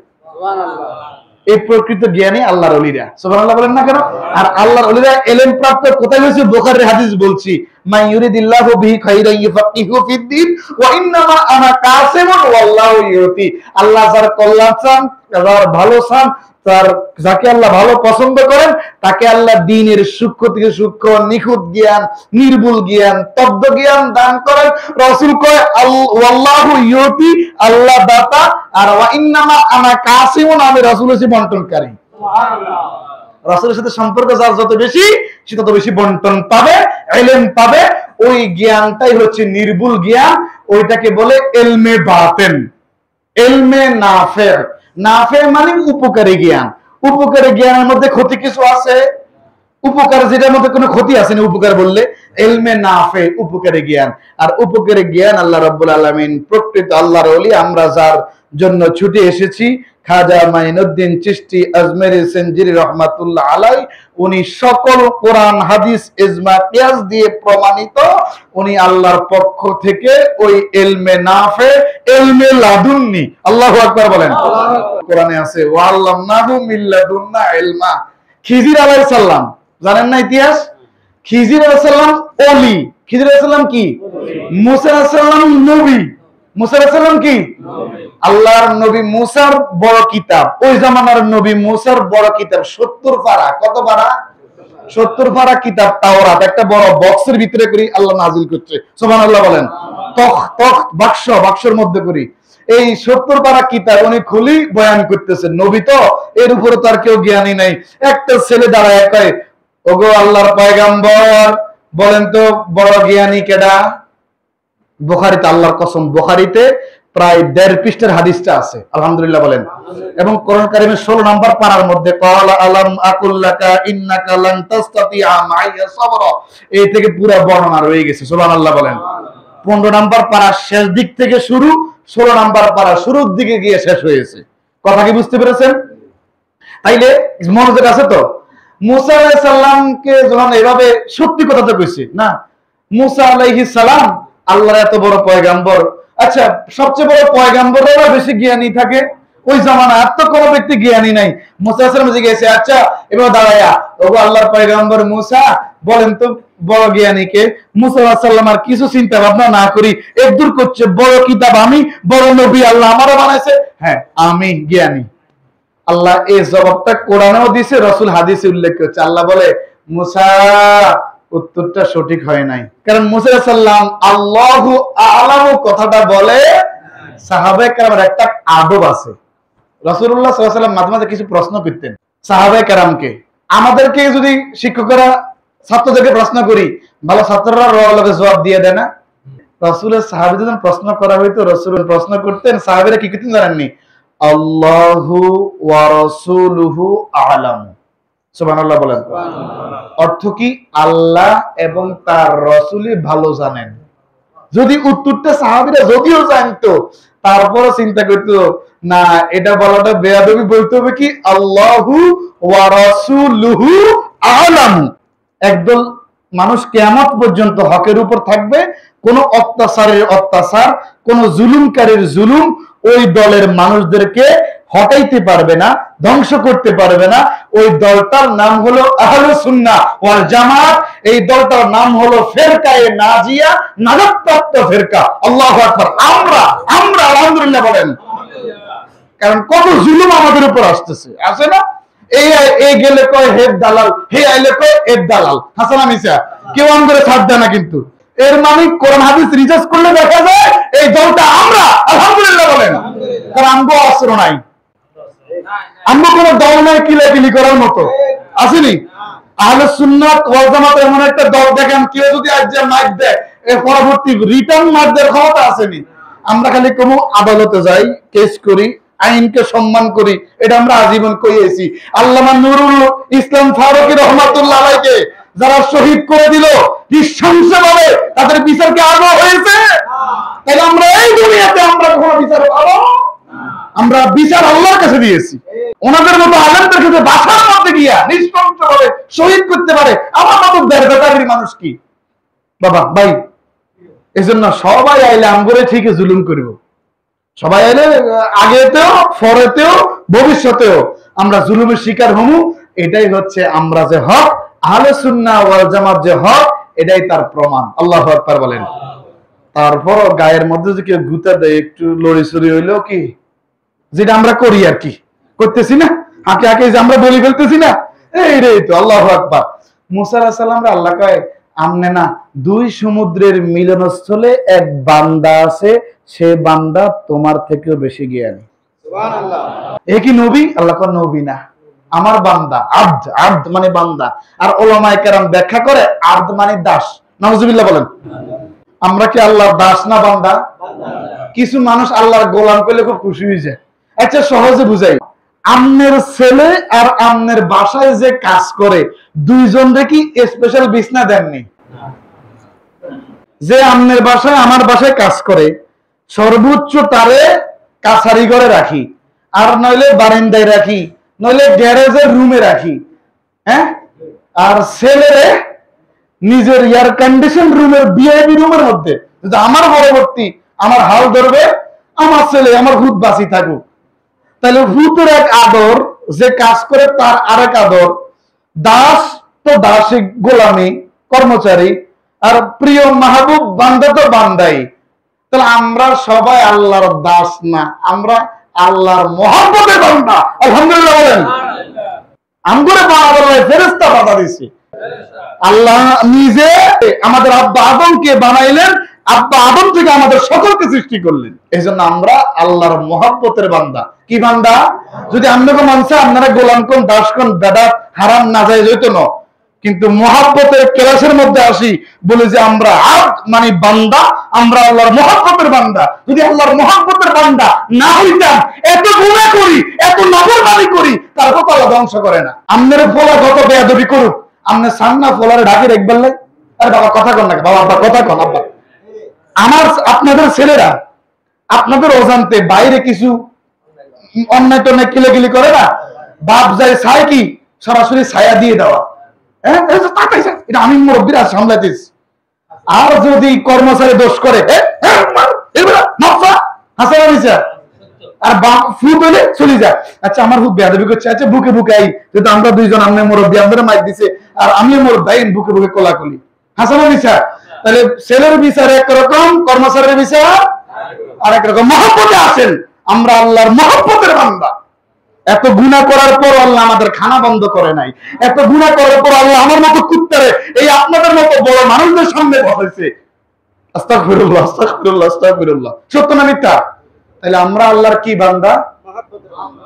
এই প্রকৃত জ্ঞানী আল্লাহর ওলিরা। সুবহানাল্লাহ বলেন না কেন? আর আল্লাহর ওলিরা ইলম প্রাপ্ত কোথায় হয়েছে? বুখারীর হাদিস বলছি, মান ইউরিদিল্লাহু বিহি খাইরান ইউফাক্কিহু ফিদ্দীন ওয়া ইন্নামা আনা কাসিমুন ওয়াল্লাহু ইউতি। আল্লাহ যার কল্যাণ চান, যার ভালো চান, তার যাকে আল্লাহ ভালো পছন্দ করেন, তাকে আল্লাহ দ্বীনের সূক্ষ্ম থেকে সূক্ষ্ম, নিখুঁত জ্ঞান, নির্ভুল জ্ঞান, তত্ত্ব জ্ঞান দান করেন। রাসূল কয় ওয়াল্লাহু ইউতি, আল্লাহ দাতা, আর ওয়া ইন্নামা আনা কাসিমুন, আমি রাসূল হচ্ছি বন্টনকারী। সুবহানাল্লাহ। রাসূলের সাথে সম্পর্ক যার যত বেশি, সে তত বেশি বন্টন পাবে, ইলম পাবে। ওই জ্ঞানটাই হচ্ছে নির্ভুল জ্ঞান, ওইটাকে বলে ইলমে বাতিন, ইলমে নাফে। নাফে মানে উপকারী জ্ঞান। উপকারী জ্ঞানের মধ্যে ক্ষতি কিছু আছে? উপকার যেটার মধ্যে কোনো ক্ষতি আছে না উপকার বললে? ইলমে নাফে, উপকারী জ্ঞান। আর উপকারী জ্ঞান আল্লাহ রাব্বুল আলামিন, প্রকৃত আল্লাহর ওলি, আমরা যার জন্য ছুটে এসেছি, খাজা মাইনুদ্দিন চিশতি আজমেরি সেনজিরি রহমাতুল্লাহ আলাই, উনি সকল কোরআন হাদিস ইজমা কিয়াস দিয়ে প্রমাণিত, উনি আল্লাহর পক্ষ থেকে ওই ইলমে নাফে, ইলমে লাদুন্নি, আল্লাহু আকবার বলেন। কোরআনে আছে ওয়াল্লামনাহু মিন লাদুন্না ইলমা। খিজির আলাইহিস সালাম, জানেন না ইতিহাস? খিজির আলাইহিস সালাম ওলি। খিজির আলাইহিস সালাম কি? মুসা আলাইহিস সালাম নবী। মুসা আলাইহিস সালাম কি? আল্লাহর নবী মুসার বড় কিতাব, ওই জামানার নবী মুসার বড় কিতাব 70 পারা। কত পারা? 70 পারা কিতাব তাওরাত, একটা বড় বক্সের ভিতরে করি আল্লাহ নাজিল করছে। সুবহানাল্লাহ বলেন। বাক্সের মধ্যে করি এই 70 পারা কিতাব উনি খুলি বয়ান করতেছেন। নবী তো, এর উপরে তার কেউ জ্ঞানী নাই। একটা ছেলে দাঁড়ায় কয়, ওগো আল্লাহর পয়গম্বর, বলেন তো বড় জ্ঞানী কেডা? বুখারীতে, আল্লাহর কসম, বুখারীতে প্রায় 1.5 পৃষ্ঠার হাদিসটা আছে। আলহামদুলিল্লাহ বলেন। এবং কোরআন কারীমের 16 নম্বর পারার মধ্যে ক্বালা আলাম আকুল্লাকা ইন্নাকা লান তাসতাতিআ মাইয়া সাবরা, এই থেকে পুরো বর্ণনা রয়ে গেছে। সুবহানাল্লাহ বলেন। 15 নম্বর পারা শেষ দিক থেকে শুরু, 16 নম্বর পারা শুরুর দিকে গিয়ে শেষ হয়েছে। কথা কি বুঝতে পেরেছেন? তাইলে মনোযোগ আছে তো? মুসা আলাইহিস সালামকে যখন এভাবে সত্যি কথা তো কইছে না, মুসা আলাইহিস সালাম আল্লাহর এত বড় পয়গম্বর। আচ্ছা, সবচেয়ে বড় পয়গম্বররা বেশি জ্ঞানী থাকে ওই জামানায়, আর তো কোনো ব্যক্তি জ্ঞানী নাই। মুসা আলাইহিস সালাম জিজ্ঞাসা, আচ্ছা এবার দাঁড়ায়া, ওগো আল্লাহর পয়গম্বর মুসা, বলেন তো বড় জ্ঞানী কে? মুসা আলাইহিস সালাম আর কিছু চিন্তা ভাবনা না করি একদূর করছে, বড় কিতাব আমি, বড় নবী আল্লাহ আমারও বানাইছে, হ্যাঁ আমি জ্ঞানী। আল্লাহ এই জবাবটা কোরআনেও দিয়েছে, রাসূল হাদিসে উল্লেখ করেছে। আল্লাহ বলে, মুসা উত্তরটা সঠিক হয় নাই। কারণ মুসা আলাইহিস সালাম আল্লাহু আ'লামু কথাটা বলে সাহাবায়ে কেরামের একটা আদব আছে। রাসূলুল্লাহ সাল্লাল্লাহু আলাইহি ওয়াসাল্লাম মাঝে মাঝে কিছু প্রশ্ন করতেন সাহাবায়ে কেরামকে। আমাদেরকে যদি শিক্ষকরা ছাত্রদেরকে প্রশ্ন করি, ভালো ছাত্ররা রওয়ালকে জবাব দিয়ে দেয় না? রাসূলের সাহাবীদের যখন প্রশ্ন করা হইতো, রাসূল প্রশ্ন করতেন, সাহাবীরা কি করতেন জানেননি? আল্লাহু ওয়া রাসূলুহু আ'লাম। সুবহানাল্লাহ বলেন। অর্থ কি? আল্লাহ এবং তার রাসূলই ভালো জানেন। যদি উত্তরটা সাহাবীরা যদিও জানতো, তারপরও চিন্তা করতো না, এটা বলাটা বেয়াদবি, বলতে হবে কি আল্লাহু ওয়া রাসূলুহু আ'লাম। একদল মানুষ কিয়ামত পর্যন্ত হকের উপর থাকবে, কোন অত্যাচারের অত্যাচার, কোন জুলুমকারীর জুলুম ওই দলের মানুষদেরকে হটাইতে পারবে না, ধ্বংস করতে পারবে না। ওই দলটার নাম হলো আহলুস সুন্নাহ ওয়াল জামাত। এই দলটার নাম হলো ফিরকায়ে নাজিয়া, নাজাতপ্রাপ্ত ফিরকা। আল্লাহু আকবার। আমরা আলহামদুলিল্লাহ বলেন। কারণ কত জুলুম আমাদের উপর আসতেছে, আছে না? এই এই গেলে কয় হেড দালাল, হে আইলে কয় এর দালাল। হাসান মিসা কেউ আম করে ছাড় দেয় না, কিন্তু এর মানে কোরআন হাদিস রিসার্চ করলে দেখা যায় এই দলটা আমরা। আলহামদুলিল্লাহ বলেন। কারণ আমগো অস্ত্র নাই, আমগো কোনো দল নাই কিলাকিলি করার মতো, আসেনি? আহলে সুন্নাত ওয়াল জামাত এমন একটা দল, দেখেন কেউ যদি আজ যে মাইক দেয় এর পরবর্তী রিটার্ন মার দেওয়ার ক্ষমতা আসেনি। আমরা খালি কোনো আদালতে যাই, কেস করি, আইনকে সম্মান করি, এটা আমরা আজীবন কইয়েছি। আল্লামা নুরুল ইসলাম ফারুকী রহমাতুল্লাহ আলাইকে যারা শহীদ করে দিল নৃশংসভাবে, তাদের বিচার কি আগে হয়েছে? তাহলে আমরা এই দুনিয়াতে আমরা কোনো বিচার পাবো? আমরা বিচার আল্লাহর কাছে দিয়েছি। ওনাদের মতো আলেমদের কাছে বাসার মধ্যে গিয়া নৃশংসভাবে শহীদ করতে পারে আমার মতো দেড় মানুষ কি বাবা ভাই? এজন্য সবাই আইলে আমগরে ঠিক জুলুম করিব, সবাই আইলে আগেতেও পরেতেও ভবিষ্যতেও আমরা জুলুমের শিকার হমু। এটাই হচ্ছে আমরা যে হক, আহলে সুন্নাহ ওয়াল জামাত যে হক, এটাই তার প্রমাণ। আল্লাহু আকবার বলেন। তারপর গায়ের মধ্যে যে কেউ গুতা দেয়, একটু লড়ি চড়ি হইলেও কি, যেটা আমরা করি আর কি, করতেছি না, হাঁকে হাঁকে যে আমরা বলি ফেলতেছি না, এই রে তো। আল্লাহু আকবার। মুসা আলাইহিস সালাম রে আল্লাহ কয়, আমনে না দুই সমুদ্রের মিলনস্থলে এক বান্দা আছে, সে বান্দা তোমার থেকেও বেশি জ্ঞানী। সুবহানাল্লাহ। এ কি নবী? আল্লাহ কয় নবী না, আমার বান্দা। আব্দ, আব্দ মানে বান্দা। আর উলামায়ে কেরাম ব্যাখ্যা করে আব্দ মানে দাস। নাউজুবিল্লাহ বলেন। আমরা কি আল্লাহর দাস না বান্দা? কিছু মানুষ আল্লাহর গোলাম পেলে খুব খুশি হয়ে যায়। আচ্ছা সহজে বুঝাই, আমনের ছেলে আর আমনের বাসায় যে কাজ করে, দুইজন কি স্পেশাল বিছনা দেননি? যে আমনের বাসায় আমার বাসায় কাজ করে, সর্বোচ্চ তারে কাছারি ঘরে রাখি, আর নইলে বারান্দায় রাখি, নইলে গ্যারেজের রুমে রাখি, হ্যাঁ? আর ছেলেরে নিজের এয়ার কন্ডিশন রুমের ভিআইপি রুমের মধ্যে। আমার পরবর্তী আমার হাল ধরবে আমার ছেলে, আমার হুত বাঁচি থাকুক। তাহলে হুতের এক আদর, যে কাজ করে তার আরেক আদর। দাস তো দাসী, গোলামি, কর্মচারী, আর প্রিয় মাহবুব বান্দা তো বান্দাই। তাহলে আমরা সবাই আল্লাহর দাস না, আমরা আল্লাহর মহব্বতের বান্দা। আলহামদুলিল্লাহ বলেন। আমগরে বানাবার ফেরেশতা বাধা দিছে। আল্লাহ নিজে আমাদের আব্বা আদমকে বানাইলেন, আব্বা আদম থেকে আমাদের সকলকে সৃষ্টি করলেন। এই জন্য আমরা আল্লাহর মহব্বতের বান্দা। কি বান্দা? যদি আপনাকে মানছে আপনারা গোলাম কোন, দাস কোন, বেদা হারাম না যায় হইতো না, কিন্তু মহব্বতের ক্লাসের মধ্যে আসি বলে যে আমরা আব্দ মানে বান্দা, আমরা আল্লাহর মহব্বতের বান্দা। যদি আল্লাহর মহব্বতের বান্দা না হইতাম, এত গুনাহ করি, এত নাফরমানি করি, তারপর তো আল্লাহ ধ্বংস করে না। আপনার ফলা কত বেয়াদবি করুক, আপনি সান্না ফলারে ঢাকে দেখবেন না? আরে বাবা কথা কন না, বাবা আব্বা কথা কন। আব্বা আমার আপনাদের ছেলেরা আপনাদের অজান্তে বাইরে কিছু অন্যায় টন্যায় কিলাকিলি করে না, বাপ যায় ছায় কি সরাসরি ছায়া দিয়ে দেওয়া, হ্যাঁ এটা আমি মুরব্বীরা সামলাতেছি। আর যদি কর্মচারী দোষ করে আর ফুট হলে চলে যায়, আচ্ছা আমার হুদ বেয়াদবি করছে, আচ্ছা বুকে বুকে আই, যেহেতু আমরা দুইজন আমনে মুরব্বী, আমাদের মাইক দিছে আর আমি মুরব্বী, বুকে বুকে কোলাকুলি। হাসান বিচার। তাহলে ছেলের বিচার একরকম, কর্মচারীর বিচার আরেক রকম। মহব্বতে আসেন, আমরা আল্লাহর মহব্বতের বান্দা। এত গুনাহ করার পর আল্লাহ আমাদের খানা বন্ধ করে নাই। এত গুনাহ করার পর আল্লাহ আমার মতো কুত্তারে এই আপনাদের মতো বড় মানুষদের সামনে বসাইছে। আস্তাগফিরুল্লাহ, আস্তাগফিরুল্লাহ, আস্তাগফিরুল্লাহ। সত্য না মিথ্যা? তাহলে আমরা আল্লাহর কি বান্দা?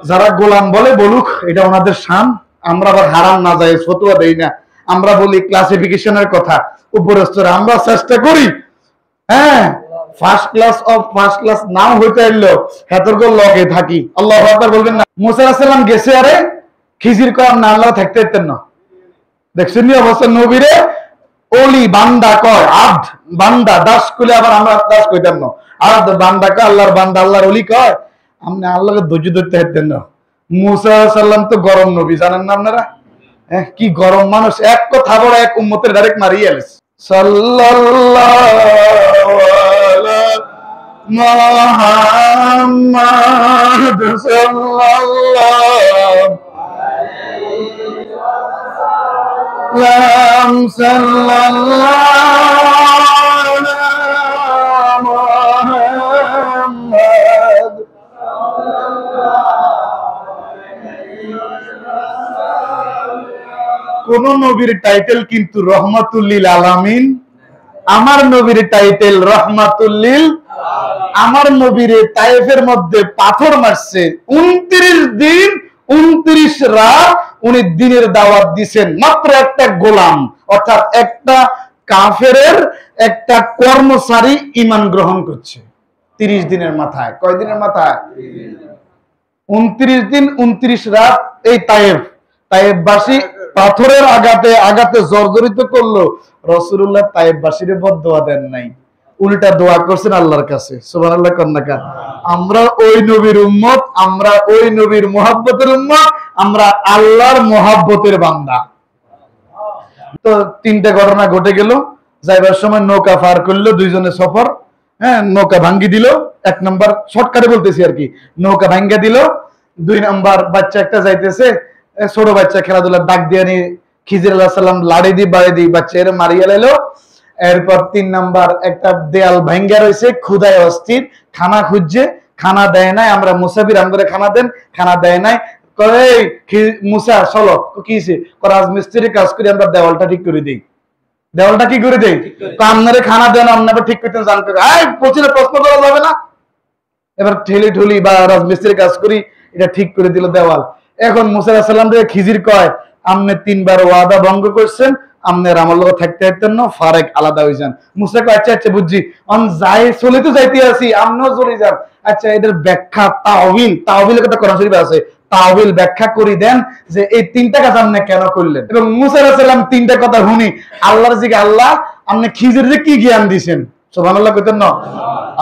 যারা গোলাম বলে বলুক, এটা ওনাদের শান। আমরা আবার হারাম না যায় ফতোয়া দেই না, আমরা বলি ক্লাসিফিকেশনের কথা উপরে স্তরে। আমরা চেষ্টা করি, হ্যাঁ, first class of first class নাও হইতে এলো হেতর্ক লগে থাকি। আল্লাহু আকবার বলবেন না? মুসা আলাইহিস সালাম গেছে, আরে খিজির কর না, আল্লাহ থাকতে দিতেন না। দেখছেন নি অবস্থা? নবীরে ওলি বান্দা কয়, আব্দ বান্দা, দাস কইলে আবার আমরা দাস কইতাম না। আব্দ বান্দা কয়, আল্লাহর বান্দা, আল্লাহর ওলি কয়। আপনি আল্লাহকে ধৈর্য ধরতে দিতেন না। মুসা আলাইহিস সালাম তো গরম নবী, জানেন না আপনারা? হ্যাঁ, কি গরম মানুষ, এক কথা বড় এক উম্মতের ডাইরেক্ট মারিয়ে আলিস। সাল্লাল্লাহু আলা মুহাম্মাদ সাল্লাল্লাহু কোন নবীর টাইটেল কিন্তু রহমাতুল লিল আলামিন। আমার নবীর টাইটেল রহমাতুল লিল। আমার নবীর তায়েফের মধ্যে পাথর মারছে 29 দিন 29 রাত উনি দিনের দাওয়াত দিবেন। মাত্র একটা গোলাম অর্থাৎ একটা কাফেরের একটা কর্মচারী ঈমান গ্রহণ করছে 30 দিনের মাথায়। কয় দিনের মাথায়? 29 দিন 29 রাত। এই তায়েফবাসী পাথরের আঘাতে আঘাতে জর্জরিত করলো। রাসূলুল্লাহ তায়েফবাসীরে বদদোয়া দেন নাই, উল্টা দোয়া করছেন আল্লাহর কাছে। সুবহানাল্লাহ কন্নাকা। আমরা ওই নবীর উম্মত, আমরা ওই নবীর মুহাব্বতের উম্মত, আমরা আল্লাহর মুহাব্বতের বান্দা। তো তিনটা ঘটনা ঘটে গেল। যাইবার সময় নৌকা পার করলো, দুইজনে সফর। হ্যাঁ, নৌকা ভাঙ্গি দিল। এক নাম্বার শর্টকাটে বলতেছি আর কি, নৌকা ভাঙ্গা দিল। 2 নাম্বার বাচ্চা একটা যাইতেছে, ছোট বাচ্চা খেলাধুলা, ডাক দিয়ে নি খিজির আলাইহিস সালাম লাড়ি দি বাড়ি দি বাচ্চা এর মারিয়া লাইলো। এরপর 3 নাম্বার একটা দেয়াল ভাঙ্গা রয়েছে, ক্ষুধায় অস্থির, খানা খুঁজছে, খানা দেয় নাই। আমরা মুসাফির, আমগরে খানা দেন, খানা দেয় নাই। কয় মুসা চলো, কি হইছে? রাজমিস্ত্রি কাজ করে আমরা দেওয়ালটা ঠিক করে দিই। দেওয়ালটা কি করে দেই? আপনারে খানা দেন, আপনারা ঠিক করতেন জানতে। প্রচুর প্রশ্ন করা যাবে না। এবার ঠেলি ঠুলি বা রাজমিস্ত্রি কাজ করি, এটা ঠিক করে দিল দেওয়াল। এখন মুসা আলাইহিস সালাম রে খিজির কয়, আপনি 3 বার ওয়াদা ভঙ্গ করছেন, আপনার আমার লগে থাকতে থাকতেন না, ফারেক আলাদা হয়ে যান। মুসা কয় আচ্ছা আচ্ছা বুঝছি, অন যাই চলে তো যাইতে আছি, আপনিও চলে যান। আচ্ছা এটার ব্যাখ্যা তাওবিলের কথা কোরআন শরীফে আছে, তাওবিল ব্যাখ্যা করে দেন যে এই 3টা কাজ আপনি কেন করলেন। এবং মুসা আলাইহিস সালাম 3টা কথা শুনি আল্লাহর জিগে, আল্লাহ আপনি খিজিরকে কি জ্ঞান দিবেন? সুবহানাল্লাহ কইতেন না?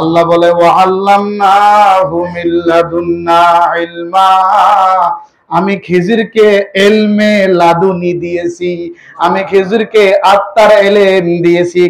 আল্লাহ বলে ওয়া আল্লামনাহু মিন লাদুন্না ইলমা, আমি খিজিরকে ইলমে লাদুনি দিয়েছি, আমি খিজিরকে আত্মার ইলম দিয়েছি।